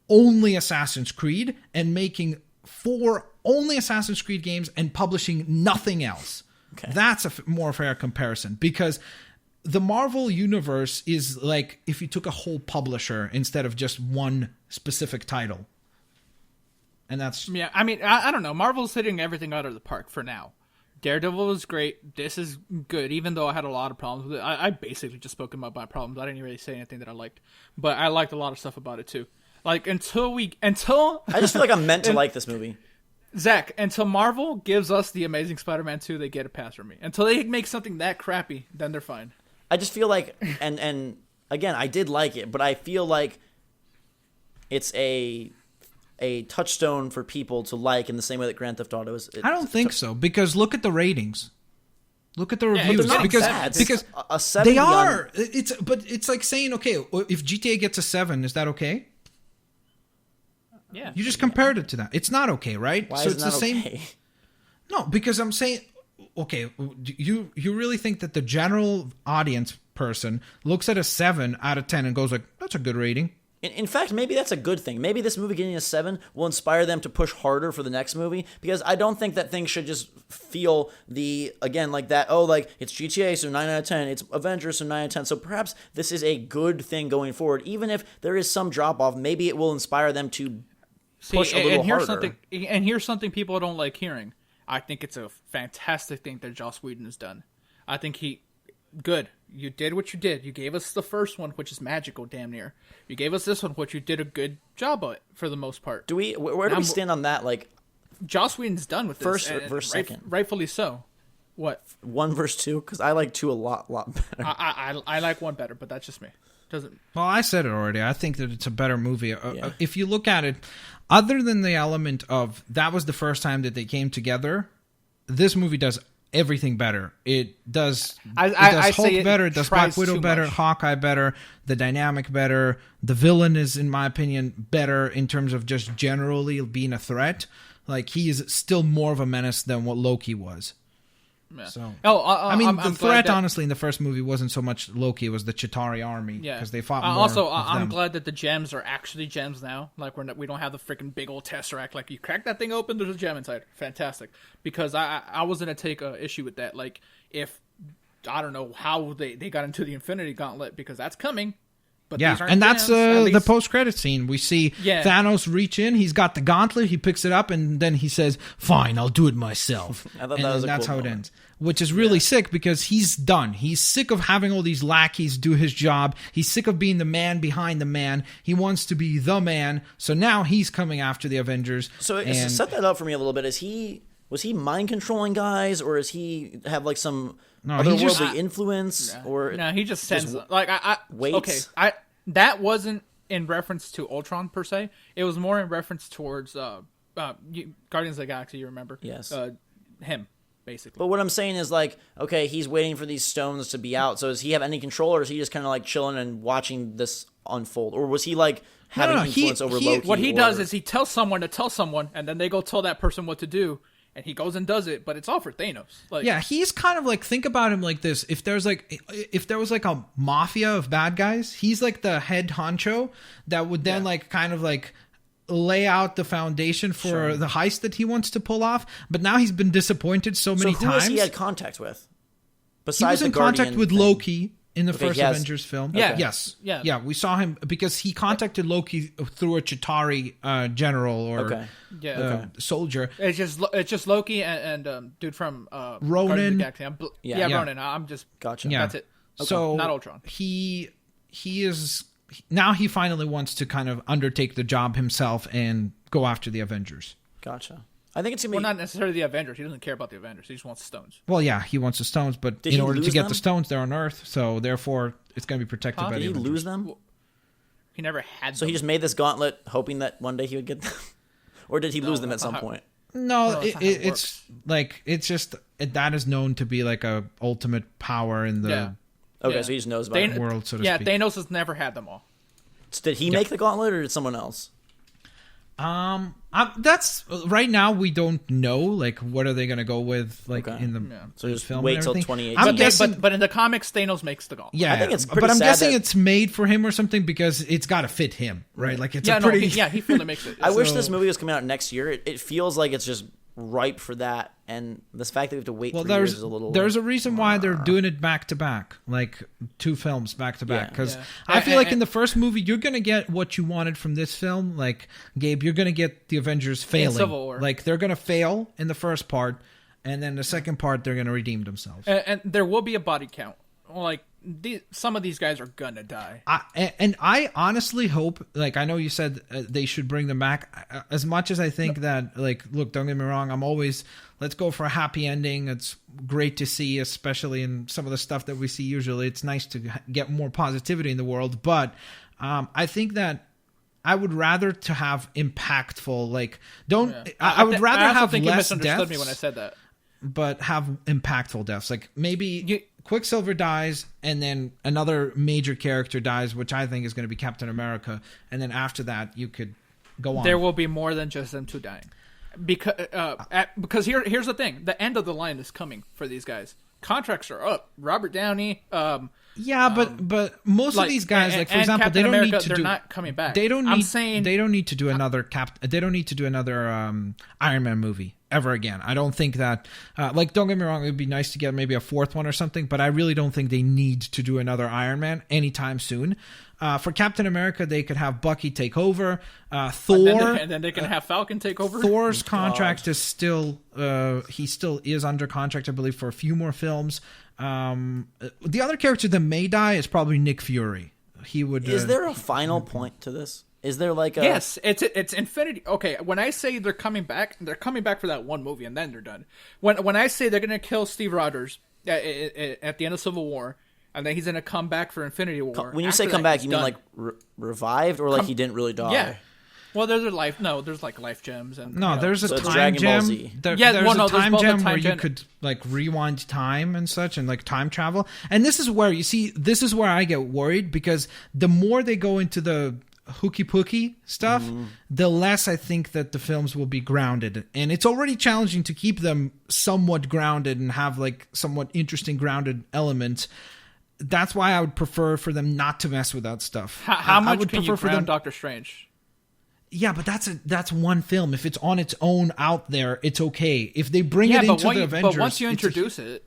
only Assassin's Creed and making 4 only Assassin's Creed games and publishing nothing else. Okay. That's a more fair comparison, because the Marvel universe is like if you took a whole publisher instead of just one specific title. And that's... Yeah, I mean, I don't know. Marvel's hitting everything out of the park for now. Daredevil was great. This is good, even though I had a lot of problems with it. I basically just spoke about my problems. I didn't really say anything that I liked. But I liked a lot of stuff about it, too. Like, until... I just feel like I'm meant to like this movie. Zach, until Marvel gives us the Amazing Spider-Man 2, they get a pass from me. Until they make something that crappy, then they're fine. I just feel like... And again, I did like it, but I feel like it's a touchstone for people to like in the same way that Grand Theft Auto is. I don't think so, because look at the ratings. Look at the reviews. But because a 7 they are. It's like saying, okay, if GTA gets a 7, is that okay? Yeah. You just compared it to that. It's not okay, right? Why so it's the same. Okay? No, because I'm saying, okay, you really think that the general audience person looks at a 7 out of 10 and goes like, that's a good rating? In fact, maybe that's a good thing. Maybe this movie getting a 7 will inspire them to push harder for the next movie, because I don't think that things should just feel like that, oh, like, it's GTA, so 9 out of 10, it's Avengers, so 9 out of 10, so perhaps this is a good thing going forward. Even if there is some drop-off, maybe it will inspire them to push a little harder. And here's something people don't like hearing. I think it's a fantastic thing that Joss Whedon has done. I think good. You did what you did. You gave us the first one, which is magical, damn near. You gave us this one, which you did a good job of it, for the most part. Where do we stand on that? Like, Joss Whedon's done with first this. Versus second. Rightfully so. What? 1 versus 2? Because I like 2 a lot better. I like 1 better, but that's just me. Well, I said it already. I think that it's a better movie. If you look at it, other than the element of that was the first time that they came together, this movie does everything better. It does I Hulk say it better, it does tries Black Widow too better, much. Hawkeye better, the dynamic better. The villain is, in my opinion, better in terms of just generally being a threat. Like, he is still more of a menace than what Loki was. Yeah. So, I mean, the threat, honestly, in the first movie wasn't so much Loki; it was the Chitauri army, because they fought more. Also, of I'm them. glad that the gems are actually gems now. Like, we don't have the freaking big old tesseract. Like, you crack that thing open, there's a gem inside. Fantastic. Because I was gonna take issue with that. Like, if I don't know how they got into the Infinity Gauntlet, because that's coming. But Yeah, these aren't and that's gems, at the least. post-credit scene. We see Thanos reach in. He's got the gauntlet. He picks it up, and then he says, "Fine, I'll do it myself." I thought and that was a that's cool how it moment. ends. Which is really sick, because he's done. He's sick of having all these lackeys do his job. He's sick of being the man behind the man. He wants to be the man. So now he's coming after the Avengers. So and set that up for me a little bit. Was he mind controlling guys, or is he have like some he just- otherworldly influence? Or No, he just sends like I waits? okay. That wasn't in reference to Ultron per se. It was more in reference towards Guardians of the Galaxy. You remember? Yes. Him basically. But what I'm saying is, like, okay, he's waiting for these stones to be out. So does he have any control, or is he just kind of like chilling and watching this unfold, or was he like having no, influence over Loki? What he or- does is he tells someone to tell someone, and then they go tell that person what to do, and he goes and does it. But it's all for Thanos. Like, Yeah, he's kind of like, think about him like this. If there was like a mafia of bad guys, he's like the head honcho that would then like kind of like lay out the foundation for the heist that he wants to pull off. But now he's been disappointed so many who times. has he had contact with? He Besides was in the Guardian contact with thing? Loki in the first he has- Avengers film. Yeah. Yes. Yeah. We saw him because he contacted Loki through a Chitauri general or soldier. It's just Loki and dude from Guardians Ronan. of the Galaxy. Yeah. Ronan. I'm just Gotcha. Yeah. That's it. So not Ultron. He is now. He finally wants to kind of undertake the job himself and go after the Avengers. Gotcha. I think it's gonna be. Well, not necessarily the Avengers. He doesn't care about the Avengers. He just wants stones. Well, yeah, he wants the stones, but Did in he order to lose get them? the stones, they're on Earth, so therefore it's going to be protected by Did the he Avengers. lose them? He never had. So he just made this gauntlet, hoping that one day he would get them, or did he lose them at that's some not how- point? No, that's not how it it's like that is known to be like a ultimate power in the Yeah. Okay, Yeah. so he just knows about it. world, so to Yeah, speak. Thanos has never had them all. Did he make the gauntlet, or did someone else? That's right now we don't know. Like, what are they going to go with? Like Okay. in the So just film? wait and till everything? 2018. I'm But, guessing. but in the comics, Thanos makes the gauntlet. Yeah, I think it's but pretty I'm sad guessing that- it's made for him or something because it's got to fit him, right? Like it's Yeah, a pretty. he fully makes it. I wish So- this movie was coming out next year. It feels like it's just ripe for that, and this fact that we have to wait Well, 3 years there's is a little. a reason why they're doing it back to back, like 2 films back to back. Yeah. Because Yeah. I feel like And- in the first movie you're gonna get what you wanted from this film. Like Gabe, you're gonna get the Avengers failing. Civil War. Like they're gonna fail in the first part, and then the second part they're gonna redeem themselves. And there will be a body count. Like some of these guys are gonna die. I honestly hope, like, I know you said they should bring them back. As much as I think that, like, look, don't get me wrong, I'm always, let's go for a happy ending. It's great to see, especially in some of the stuff that we see usually. It's nice to get more positivity in the world. But I think that I would rather to have impactful, like, don't, I would rather I also have think you less misunderstood deaths, me when I said that. but have impactful deaths. Like, maybe Quicksilver dies, and then another major character dies, which I think is going to be Captain America, and then after that, you could go on. There will be more than just them 2 dying, because here's the thing: the end of the line is coming for these guys. Contracts are up. Robert Downey. Yeah, but most of these guys, like, for and example, Captain they don't America, need to they're do. not coming back. They don't need. I'm saying they don't need to do another They don't need to do another Iron Man movie ever again. I don't think that. Like, don't get me wrong, it would be nice to get maybe a 4th one or something, but I really don't think they need to do another Iron Man anytime soon. For Captain America, they could have Bucky take over. Thor, and then they can have Falcon take over. Thor's contract is still. He still is under contract, I believe, for a few more films. The other character that may die is probably Nick Fury. He would. Is there a final point to this? Is there like a? Yes, it's Infinity. Okay, when I say they're coming back for that one movie, and then they're done. When I say they're gonna kill Steve Rogers at the end of Civil War, and then he's gonna come back for Infinity War. When you after say come that, back, he's you mean done. like revived, or like he didn't really die? Yeah. Well, there's like life gems and No, there's a So it's time Dragon Ball gem. Z. There's Yeah, a there's time both a gem time where you gem- could like rewind time and such, and like time travel. And this is where this is where I get worried, because the more they go into the hooky pooky stuff, the less I think that the films will be grounded. And it's already challenging to keep them somewhat grounded and have like somewhat interesting grounded elements. That's why I would prefer for them not to mess with that stuff. How I much would can you prefer for ground them. Doctor Strange? Yeah, but that's one film. If it's on its own out there, it's okay. If they bring Yeah, it but, into the Avengers, but once you it's a- introduce it,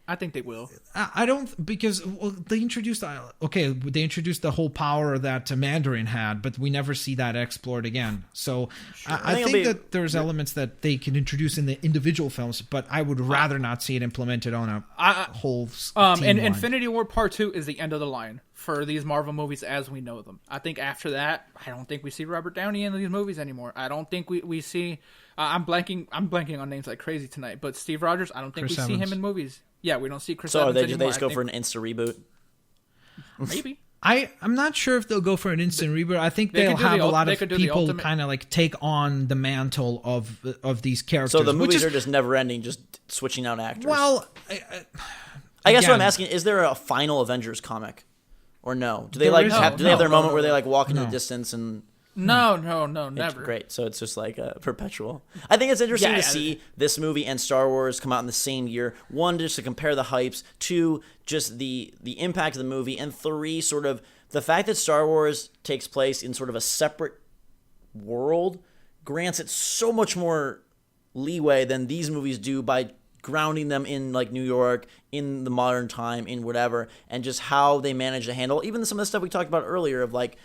I think they will. I don't, because they introduced they introduced the whole power that Mandarin had, but we never see that explored again. So I think it'll think be- that there's elements that they can introduce in the individual films, but I would rather not see it implemented on a whole And team-wide. Infinity War Part 2 is the end of the line for these Marvel movies as we know them. I think after that, I don't think we see Robert Downey in these movies anymore. I don't think we see. I'm blanking on names like crazy tonight, but Steve Rogers, I don't think Chris we see him Evans. in movies. Yeah, we don't see Chris So Evans they anymore. just go for an insta reboot? Maybe. I'm not sure if they'll go for an instant reboot. I think They they'll could do have the a lot they of could do the people ultimate- kind of like take on the mantle of these characters. So the which movies is, are just never ending, just switching out actors. well, I guess what I'm again- asking, is there a final Avengers comic? Or no? Do they There like is- have, do they have their no, moment no, where they like walk into no. the distance and No, never. great. So it's just like perpetual. I think it's interesting Yeah, to see this movie and Star Wars come out in the same year. One, just to compare the hypes. Two, just the impact of the movie. And three, sort of the fact that Star Wars takes place in sort of a separate world grants it so much more leeway than these movies do by grounding them in like New York, in the modern time, in whatever, and just how they manage to handle even some of the stuff we talked about earlier of like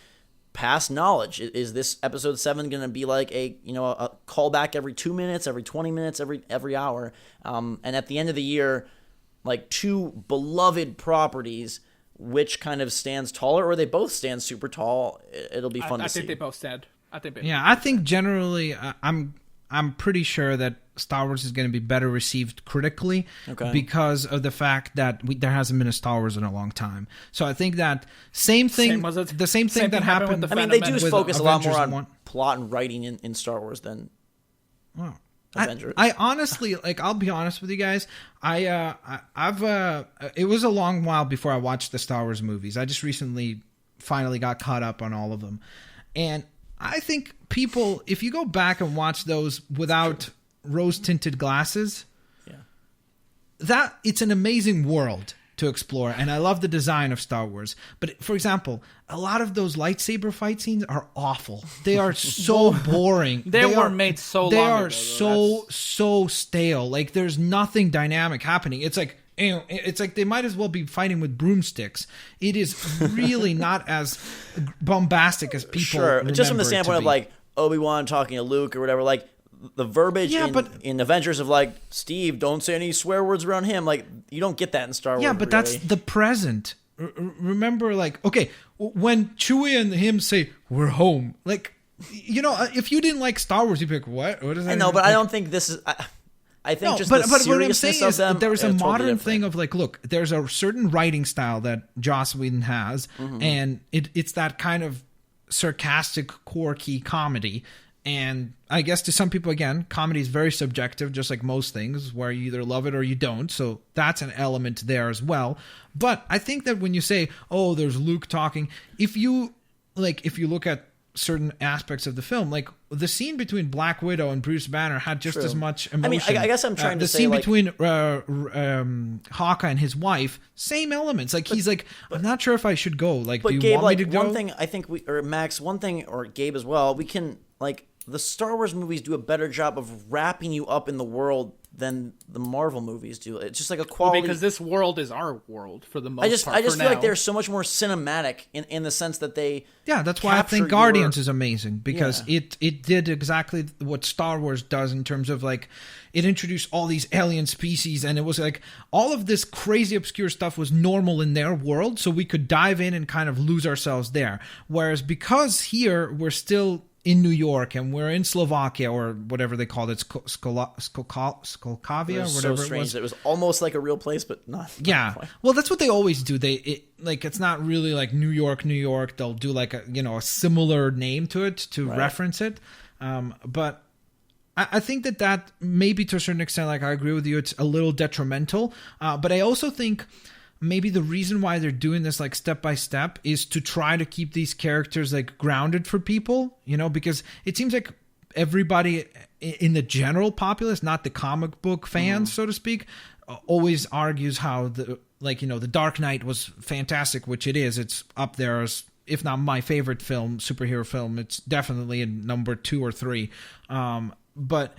past knowledge. Is this episode 7 going to be like a callback every 2 minutes, every 20 minutes, every hour? And at the end of the year, like two beloved properties, which kind of stands taller, or they both stand super tall? It'll be fun I to see. think they both stand. I think they. Yeah, I think generally, I'm pretty sure that Star Wars is going to be better received critically because of the fact that there hasn't been a Star Wars in a long time. So I think that same thing that happened. with the I mean, they do Phantom Menace. focus a lot more Avengers on plot and writing in Star Wars than Avengers. I honestly, like, I'll be honest with you guys. I've it was a long while before I watched the Star Wars movies. I just recently finally got caught up on all of them, and I think people, if you go back and watch those without rose-tinted glasses, that it's an amazing world to explore, and I love the design of Star Wars. But for example, a lot of those lightsaber fight scenes are awful. They are so boring. They were made so They long are ago, so stale. Like there's nothing dynamic happening. It's like they might as well be fighting with broomsticks. It is really not as bombastic as people. Sure, just from the remember it to standpoint of be. like Obi-Wan talking to Luke or whatever, like the verbiage in Avengers of like, Steve, don't say any swear words around him. Like, you don't get that in Star Wars. Yeah, but that's the present. Remember, like, okay, when Chewie and him say, "We're home," like, if you didn't like Star Wars, you'd be like, "What? What is that?" I know, but I don't think this is. I think just the what I'm seriousness saying of is them. there's a totally modern different. thing of like, look, there's a certain writing style that Joss Whedon has, and it's that kind of sarcastic, quirky comedy. And I guess to some people, again, comedy is very subjective, just like most things, where you either love it or you don't. So that's an element there as well. But I think that when you say, "Oh, there's Luke talking," if you look at certain aspects of the film, like the scene between Black Widow and Bruce Banner had just as much emotion. I guess I'm trying to the say, scene like, between Hawkeye and his wife, same elements. Like he's like, I'm not sure if I should go. Like, But do you Gabe, want like me to go? one thing I think Max, one thing, or Gabe as well, we can like the Star Wars movies do a better job of wrapping you up in the world than the Marvel movies do. It's just like a quality. because this world is our world for the most part. I just for feel like now. they're so much more cinematic in the sense that they. Yeah, that's why I capture think your- Guardians is amazing, because Yeah. it did exactly what Star Wars does in terms of like it introduced all these alien species, and it was like all of this crazy obscure stuff was normal in their world, so we could dive in and kind of lose ourselves there. Whereas because here we're still in New York and we're in Slovakia or whatever they called it, Skolkavia or whatever so strange. it was. It was almost like a real place, but not. Yeah. Quite. Well, that's what they always do. It's not really like New York. They'll do like a similar name to it to reference it. But I think that maybe to a certain extent, like I agree with you, it's a little detrimental. But I also think maybe the reason why they're doing this like step by step is to try to keep these characters like grounded for people, because it seems like everybody in the general populace, not the comic book fans, so to speak, always argues how the Dark Knight was fantastic, which it is. It's up there as, if not my favorite superhero film, it's definitely in number 2 or 3. But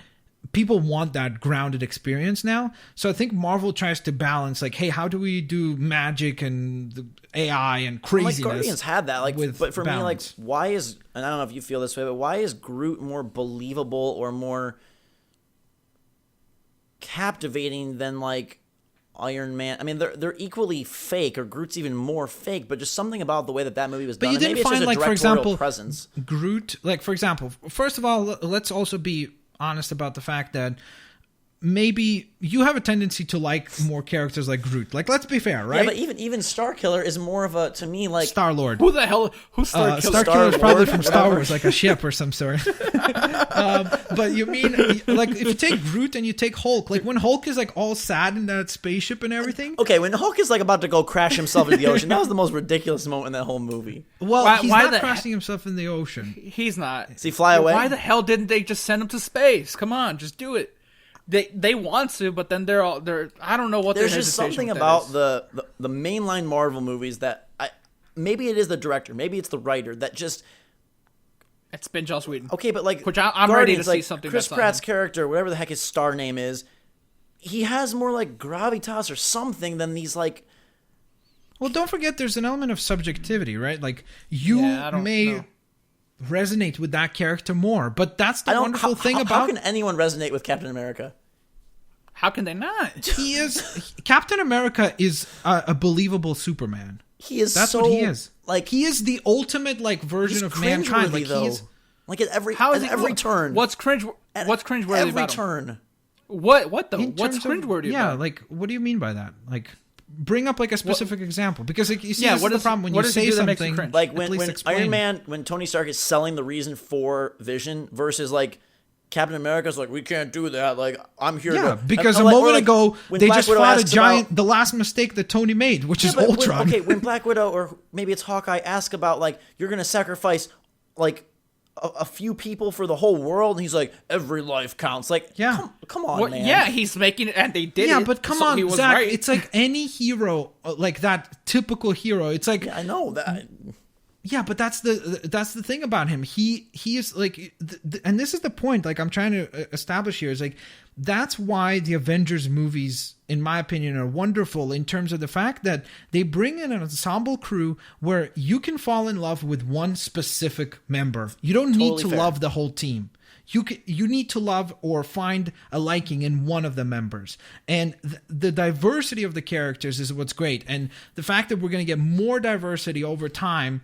people want that grounded experience now. So I think Marvel tries to balance, like, hey, how do we do magic and the AI and craziness? Like Guardians had that, but for balance. me, why is, and I don't know if you feel this way, but why is Groot more believable or more captivating than like Iron Man? I mean, they're equally fake, or Groot's even more fake, but just something about the way that movie was done. But you didn't maybe find, it's just like, a for example, presence. Groot, like, for example, first of all, let's also be honest about the fact that maybe you have a tendency to like more characters like Groot. Like, let's be fair, right? Yeah, but even Starkiller is more of a, to me, like... Star-Lord. Who's Starkiller? Starkiller is probably from Star Wars, like a ship or some sort. But you mean, like, if you take Groot and you take Hulk, like when Hulk is like all sad in that spaceship and everything. Okay, when Hulk is like about to go crash himself into the ocean, that was the most ridiculous moment in that whole movie. Well, he's not crashing himself in the ocean. He's not. Does he fly away? Why the hell didn't they just send him to space? Come on, just do it. They want to, but then they're I don't know what there's just something about the mainline Marvel movies that maybe it is the director, maybe it's the writer that just. It's been Joss Whedon. Okay, but like, which I'm Guardians, ready to see like, something. Chris Pratt's character, whatever the heck his star name is, he has more like gravitas or something than these like. Well, don't forget, there's an element of subjectivity, right? Like you may resonate with that character more, but that's the wonderful thing about. How can anyone resonate with Captain America? How can they not? Captain America is a believable Superman. He is. That's what he is. Like, he is the ultimate like version of mankind. Like though. he's like at every turn. What's cringeworthy about him? Turn. What though? What's cringeworthy? Yeah, like what do you mean by that? Like, bring up like a specific example, because like, you see, what is the problem when you say something? Like when Tony Stark is selling the reason for Vision versus like. Captain America's like, we can't do that. Like, I'm here. Yeah, because a moment ago they just fought a giant. The last mistake that Tony made, which is Ultron. When Black Widow or maybe it's Hawkeye ask about like, you're gonna sacrifice like a few people for the whole world, and he's like, every life counts. Like, come on, man. Yeah, he's making it, and they did it. Yeah, but come on, Zach. Right. It's like any hero, like that typical hero. It's like I know that. Yeah, but that's the thing about him. He is like, and this is the point. Like I'm trying to establish here is like that's why the Avengers movies, in my opinion, are wonderful in terms of the fact that they bring in an ensemble crew where you can fall in love with one specific member. You don't need to love the whole team. You need to love or find a liking in one of the members. And the diversity of the characters is what's great. And the fact that we're going to get more diversity over time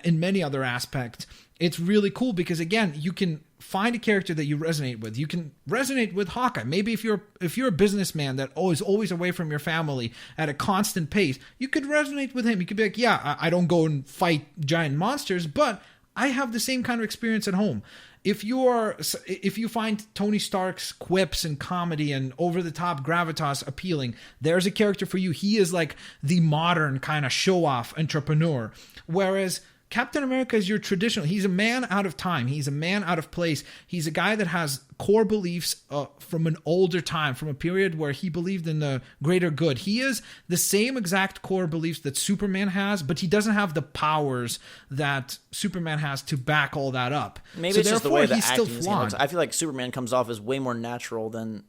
in many other aspects, it's really cool because, again, you can find a character that you resonate with. You can resonate with Hawkeye. Maybe if you're a businessman that is always away from your family at a constant pace, you could resonate with him. You could be like, yeah, I don't go and fight giant monsters, but I have the same kind of experience at home. If you find Tony Stark's quips and comedy and over-the-top gravitas appealing, there's a character for you. He is like the modern kind of show-off entrepreneur. Whereas Captain America is your traditional. He's a man out of time. He's a man out of place. He's a guy that has core beliefs from an older time, from a period where he believed in the greater good. He is the same exact core beliefs that Superman has, but he doesn't have the powers that Superman has to back all that up. Maybe it's just the way the acting is handled. I feel like Superman comes off as way more natural than...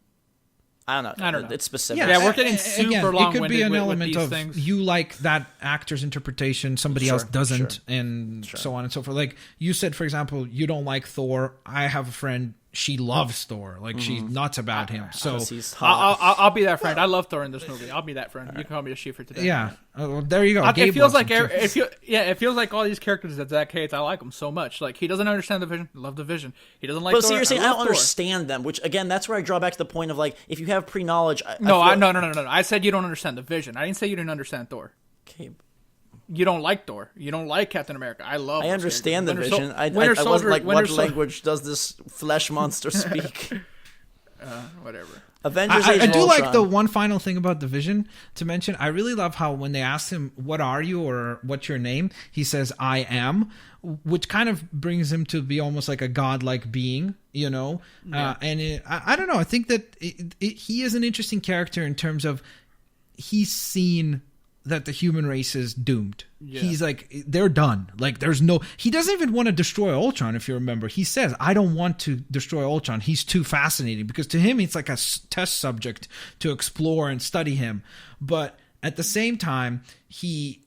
I don't know. It's specific. Yeah, we're getting super long-winded. It could be an element of things. You like that actor's interpretation, somebody else doesn't, and so on and so forth. Like you said, for example, you don't like Thor. I have a friend, she loves Thor. Like she's nuts about him. So He's hot. I'll be that friend. I love Thor in this movie. I'll be that friend. You can call me a Schiefer today. yeah, well, there you go. It Gabe feels wants like him too. it feels like all these characters that Zach hates. I like them so much. Like he doesn't understand the Vision. Love the Vision. He doesn't like. But Thor. see, you're saying I love don't Thor. understand them, which again, that's where I draw back to the point of like, if you have pre-knowledge. No, I feel, no. I said you don't understand the Vision. I didn't say you didn't understand Thor. Okay, You don't like Thor. You don't like Captain America. I love. I those understand the characters. Vision. I Winter wasn't Soldier- like, Winter what Sol- language does this flesh monster speak? Whatever. Avengers. I Age of do like Ultron. the one final thing about the Vision to mention. I really love how when they ask him, "What are you?" or "What's your name?" he says, "I am," which kind of brings him to be almost like a godlike being, you know. Yeah. I don't know. I think that he is an interesting character in terms of he's seen that the human race is doomed. Yeah. He's like, they're done. Like, there's no... He doesn't even want to destroy Ultron, if you remember. He says, I don't want to destroy Ultron. He's too fascinating. Because to him, it's like a test subject to explore and study him. But at the same time, he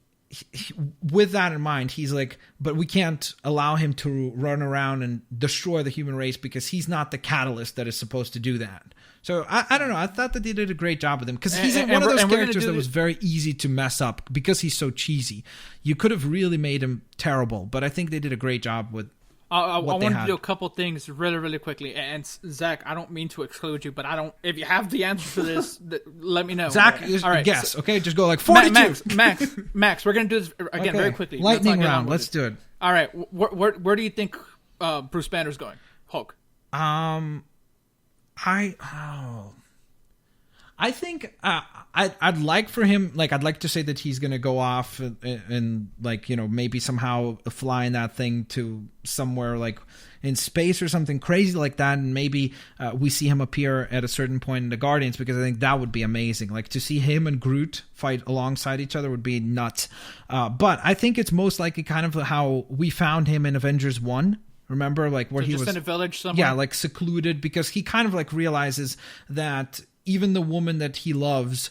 with that in mind, he's like, but we can't allow him to run around and destroy the human race because he's not the catalyst that is supposed to do that. So I don't know. I thought that they did a great job with him because he's one of those characters that was very easy to mess up because he's so cheesy. You could have really made him terrible, but I think they did a great job with I what they wanted to had. do a couple things really, really quickly. And Zach, I don't mean to exclude you, but I don't. If you have the answer for this, let me know. Zach, All right, guess. so- Okay, just go like 42. Max. We're gonna do this again Okay. very quickly. Lightning Let's not get round. long-winded. Let's do it. All right, where do you think Bruce Banner's going? Hulk. I think I'd like for him, like, I'd like to say that he's going to go off and, like, you know, maybe somehow fly in that thing to somewhere like in space or something crazy like that. And maybe we see him appear at a certain point in the Guardians, because I think that would be amazing. Like, to see him and Groot fight alongside each other would be nuts. But I think it's most likely kind of how we found him in Avengers 1. Remember, like, where So he just was in a village somewhere. yeah, like secluded, because he kind of like realizes that even the woman that he loves,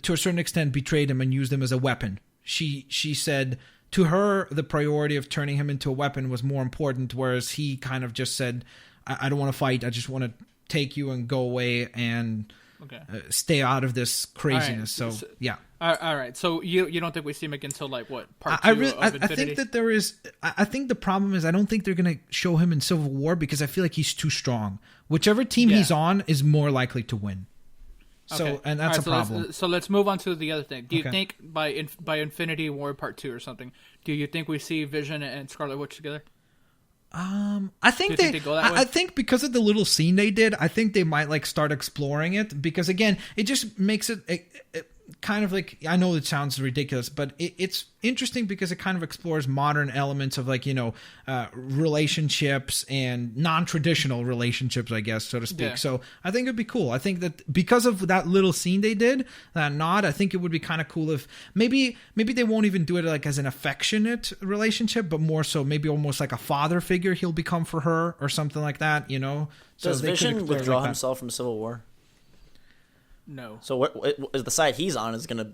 to a certain extent, betrayed him and used him as a weapon. She said to her the priority of turning him into a weapon was more important, whereas he kind of just said, I don't want to fight. I just want to take you and go away and stay out of this craziness. Right. So yeah. All right. So you don't think we see him again until like what part 2 I of think Infinity? that there is. I think the problem is I don't think they're going to show him in Civil War because I feel like he's too strong. Whichever team he's on is more likely to win. So Okay. and that's All right, a problem. So let's move on to the other thing. Do you Okay. think by Infinity War Part 2 or something, do you think we see Vision and Scarlet Witch together? I think Do you think they go that way? I think because of the little scene they did, I think they might like start exploring it, because again, it just makes it kind of like, I know it sounds ridiculous, but it's interesting because it kind of explores modern elements of, like, you know, relationships and non-traditional relationships, I guess, so to speak. Yeah. So I think it'd be cool. I think that because of that little scene they did, that nod, I think it would be kind of cool if maybe they won't even do it like as an affectionate relationship, but more so maybe almost like a father figure he'll become for her or something like that, you know? Does they could Vision explore it withdraw like that. himself from Civil War? No. So what is the side he's on is going to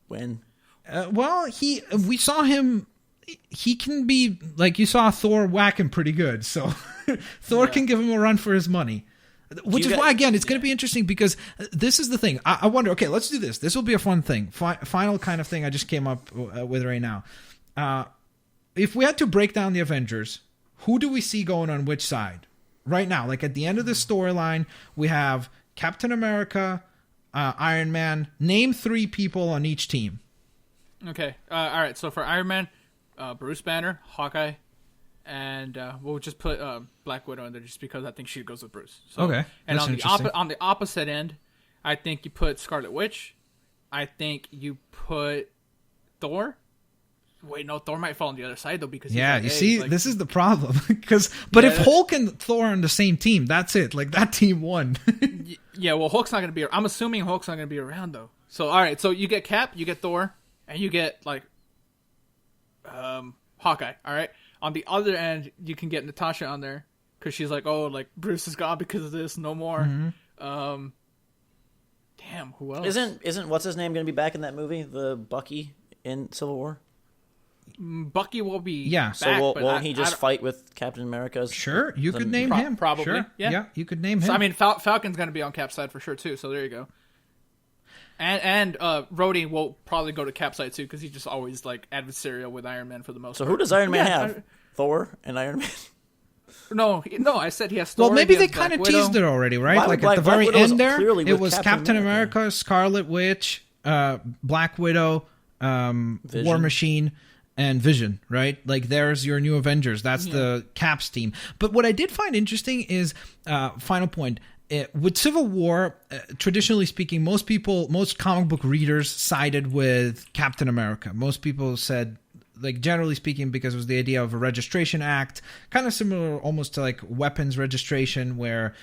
win? Well, we saw him. He can be like, you saw Thor whack him pretty good, so Thor can give him a run for his money. Which is why, again, it's going to be interesting, because this is the thing. I wonder. Okay, let's do this. This will be a fun thing. Final kind of thing I just came up with right now. If we had to break down the Avengers, who do we see going on which side right now? Like, at the end of this storyline, we have Captain America, Iron Man. Name 3 people on each team. Okay. All right. So for Iron Man, Bruce Banner, Hawkeye, and we'll just put Black Widow in there just because I think she goes with Bruce. So, Okay, And that's on interesting. on the opposite end, I think you put Scarlet Witch. I think you put Thor. Wait, no, Thor might fall on the other side though, because Yeah, he's like, you hey, see, like, this is the problem. But if Yeah. Hulk and Thor are on the same team, that's it. Like, that team won. Yeah, well, Hulk's not going to be. I'm assuming Hulk's not going to be around though. So all right, so you get Cap, you get Thor, and you get like Hawkeye. All right. On the other end, you can get Natasha on there because she's like, oh, like Bruce is gone because of this, no more. Mm-hmm. Damn, who else? Isn't what's his name going to be back in that movie? The Bucky in Civil War? Bucky will be Yeah. back, So but won't he just fight with Captain America? Sure, you could name him. Probably, Sure. yeah. You could name him. So, I mean, Falcon's going to be on Cap's side for sure, too, so there you go. And Rhodey will probably go to Cap's side, too, because he's just always, like, adversarial with Iron Man for the most So part. who does Iron Man have? Thor and Iron Man? No, I said he has Thor. Well, maybe he they has kind of Black Widow. teased it already, right? Why Like would at the Black very Widow was end there, clearly it with was Captain Captain America. America, Scarlet Witch, Black Widow, War Machine, and Vision, right? Like there's your new Avengers. That's the Cap's team. But what I did find interesting is, final point, with Civil War, traditionally speaking, most comic book readers sided with Captain America. Most people said, like generally speaking, because it was the idea of a registration act, kind of similar almost to like weapons registration, where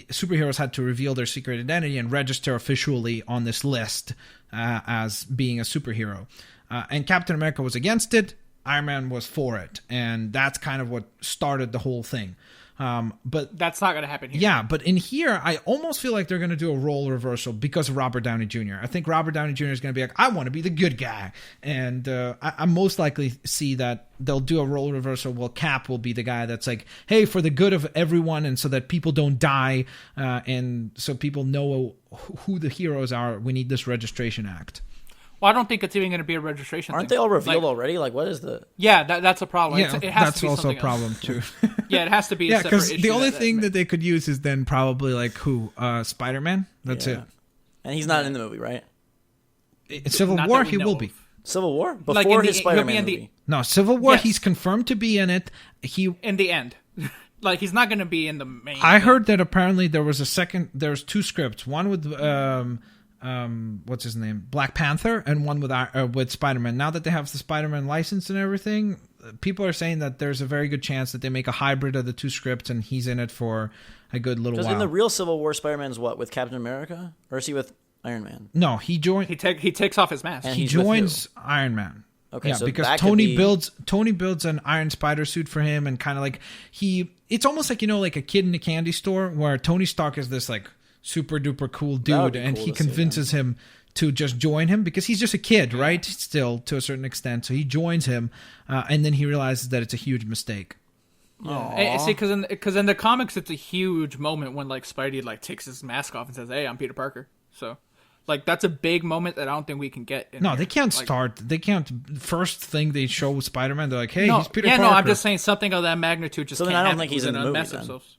superheroes had to reveal their secret identity and register officially on this list as being a superhero. And Captain America was against it. Iron Man was for it. And that's kind of what started the whole thing. But that's not going to happen here. Yeah, but in here, I almost feel like they're going to do a role reversal because of Robert Downey Jr. I think Robert Downey Jr. is going to be like, I want to be the good guy. And I most likely see that they'll do a role reversal. Well, Cap will be the guy that's like, hey, for the good of everyone and so that people don't die and so people know who the heroes are, we need this registration act. Well, I don't think it's even going to be a registration Aren't thing. they all revealed already? Like, what is the... Yeah, that's a problem. Yeah, it has that's to be also a something problem, else. too. Yeah, it has to be a Yeah, separate because issue. the only thing that they could use is then probably like who? Spider-Man? That's it. And he's not in the movie, right? In Civil Not War, that we he know will of. be. Civil War? Before Like in his the- Spider-Man he'll be in movie. No, Civil War, Yes. he's confirmed to be in it. In the end. Like, he's not going to be in the main... I thing. heard that apparently there's two scripts. One with what's his name, Black Panther, and one with Spider-Man. Now that they have the Spider-Man license and everything, people are saying that there's a very good chance that they make a hybrid of the two scripts, and he's in it for a good little Because while. in the real Civil War, Spider-Man's what? With Captain America? Or is he with Iron Man? No, he joined. He takes off his mask. And He he's with joins Iron Man. Okay, yeah, so because that could Tony be- builds an Iron Spider suit for him, and kind of like it's almost like like a kid in a candy store where Tony Stark is this like super duper cool would dude, be and cool he to see, convinces him to just join him because he's just a kid, right? Still to a certain extent, so he joins him, and then he realizes that it's a huge mistake. Hey, see, because in the comics, it's a huge moment when like Spidey like takes his mask off and says, "Hey, I'm Peter Parker." So, like that's a big moment that I don't think we can get. No, here. they can't Like, start. They can't. First thing they show with Spider-Man, they're like, "Hey, No, he's Peter yeah, Parker." no, I'm just saying something of that magnitude just. So then can't I don't happen think he's within in a the movie, massive then. source.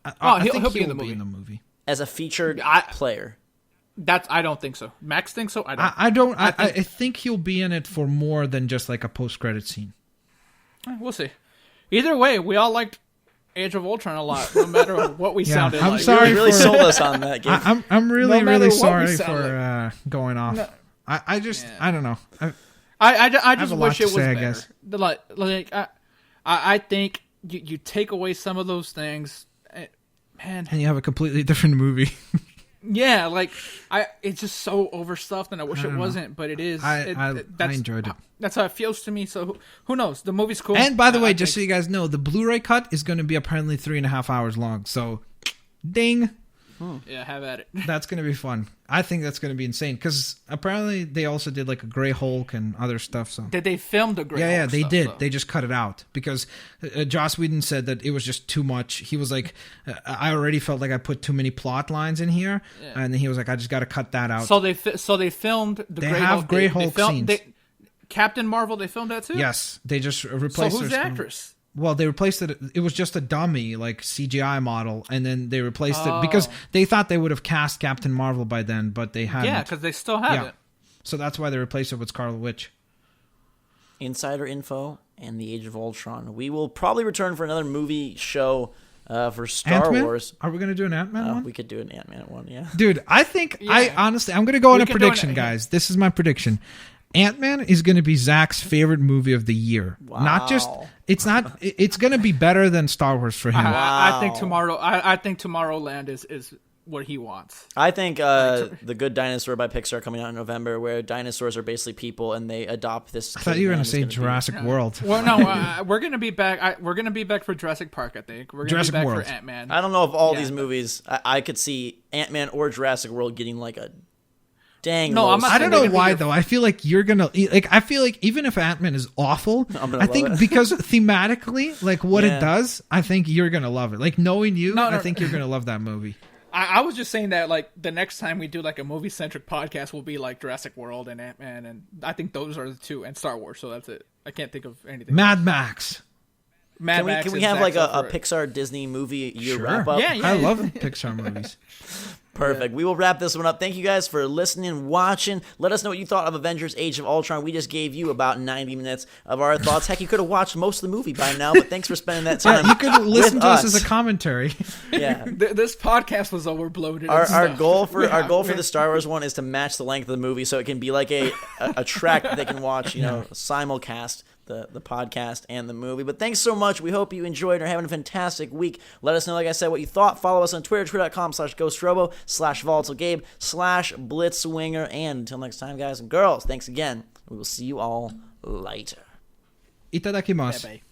I he'll think be in the he'll movie. As a featured player. I don't think so. Max thinks so. I don't. I think he'll be in it for more than just like a post-credit scene. We'll see. Either way, we all liked Age of Ultron a lot, no matter what we sounded I'm like. sorry You really for- sold us on that game. I'm really No matter really what we sorry sound for going off. No. I just I don't know. I have just a lot wish to it was say, I better. guess. I think you take away some of those things, man. And you have a completely different movie. Yeah, like it's just so overstuffed, and I wish it wasn't, but it is. I enjoyed it. That's how it feels to me. So who knows? The movie's cool. And by the way, I just so think- you guys know, the Blu-ray cut is going to be apparently 3.5 hours long. So, ding. yeah, have at it. That's going to be fun. I think that's going to be insane because apparently they also did like a Grey Hulk and other stuff. So Did they film the Grey yeah, Hulk they stuff, did. though? They just cut it out because Joss Whedon said that it was just too much. He was like, I already felt like I put too many plot lines in here, and then he was like, I just got to cut that out. So they filmed the They Grey have Hulk. Grey They Hulk filmed- scenes. Captain Marvel, they filmed that too. Yes, they just So replaced. who's her the skin. actress? Well, they replaced it. It was just a dummy, like CGI model, and then they replaced it because they thought they would have cast Captain Marvel by then, but they hadn't. Yeah, because they still have Yeah. it. So that's why they replaced it with Scarlet Witch. Insider info and the Age of Ultron. We will probably return for another movie show for Star Ant-Man? Wars. Are we gonna do an Ant-Man one? We could do an Ant-Man one, yeah. Dude, I think Yeah. honestly, I'm gonna go on We a can do prediction, an- guys. This is my prediction. Ant-Man is going to be Zach's favorite movie of the year. Not just it's going to be better than Star Wars for him. I think tomorrow. I think Tomorrowland is what he wants. I think The Good Dinosaur by Pixar coming out in November, where dinosaurs are basically people and they adopt this. I thought you were going to say Jurassic World. Well, no, we're gonna be back. We're gonna be back for Jurassic Park. I think we're gonna Jurassic be back World. for Ant-Man. I don't know if all these movies. I could see Ant-Man or Jurassic World getting like a Dang. No, I'm Los. not I don't they're know gonna be why your- though. I feel like you're gonna like. I feel like even if Ant-Man is awful, I'm gonna I love think it. because thematically, like what Yeah. it does, I think you're gonna love it. Like knowing you, No, I no. think you're gonna love that movie. I was just saying that like the next time we do like a movie centric podcast will be like Jurassic World and Ant-Man, and I think those are the two, and Star Wars. So that's it. I can't think of anything. Mad Max. Mad Max Can we is have like next a up for it. Pixar Disney movie year Sure. wrap up? Yeah, yeah. I love Pixar movies. Perfect. We will wrap this one up. Thank you guys for listening and watching. Let us know what you thought of Avengers Age of Ultron. We just gave you about 90 minutes of our thoughts. Heck, you could have watched most of the movie by now, but thanks for spending that time. You could listen with to us as a commentary. Yeah. This podcast was overbloated. Our and goal stuff. for Yeah, our goal for man. the Star Wars one is to match the length of the movie, so it can be like a track that they can watch, simulcast the podcast and the movie. But thanks so much. We hope you enjoyed and are having a fantastic week. Let us know, like I said, what you thought. Follow us on Twitter, twitter.com/GhostRobo, /VolatileGabe, /Blitzwinger. And until next time, guys and girls, thanks again. We will see you all later. Itadakimasu. Yeah, bye.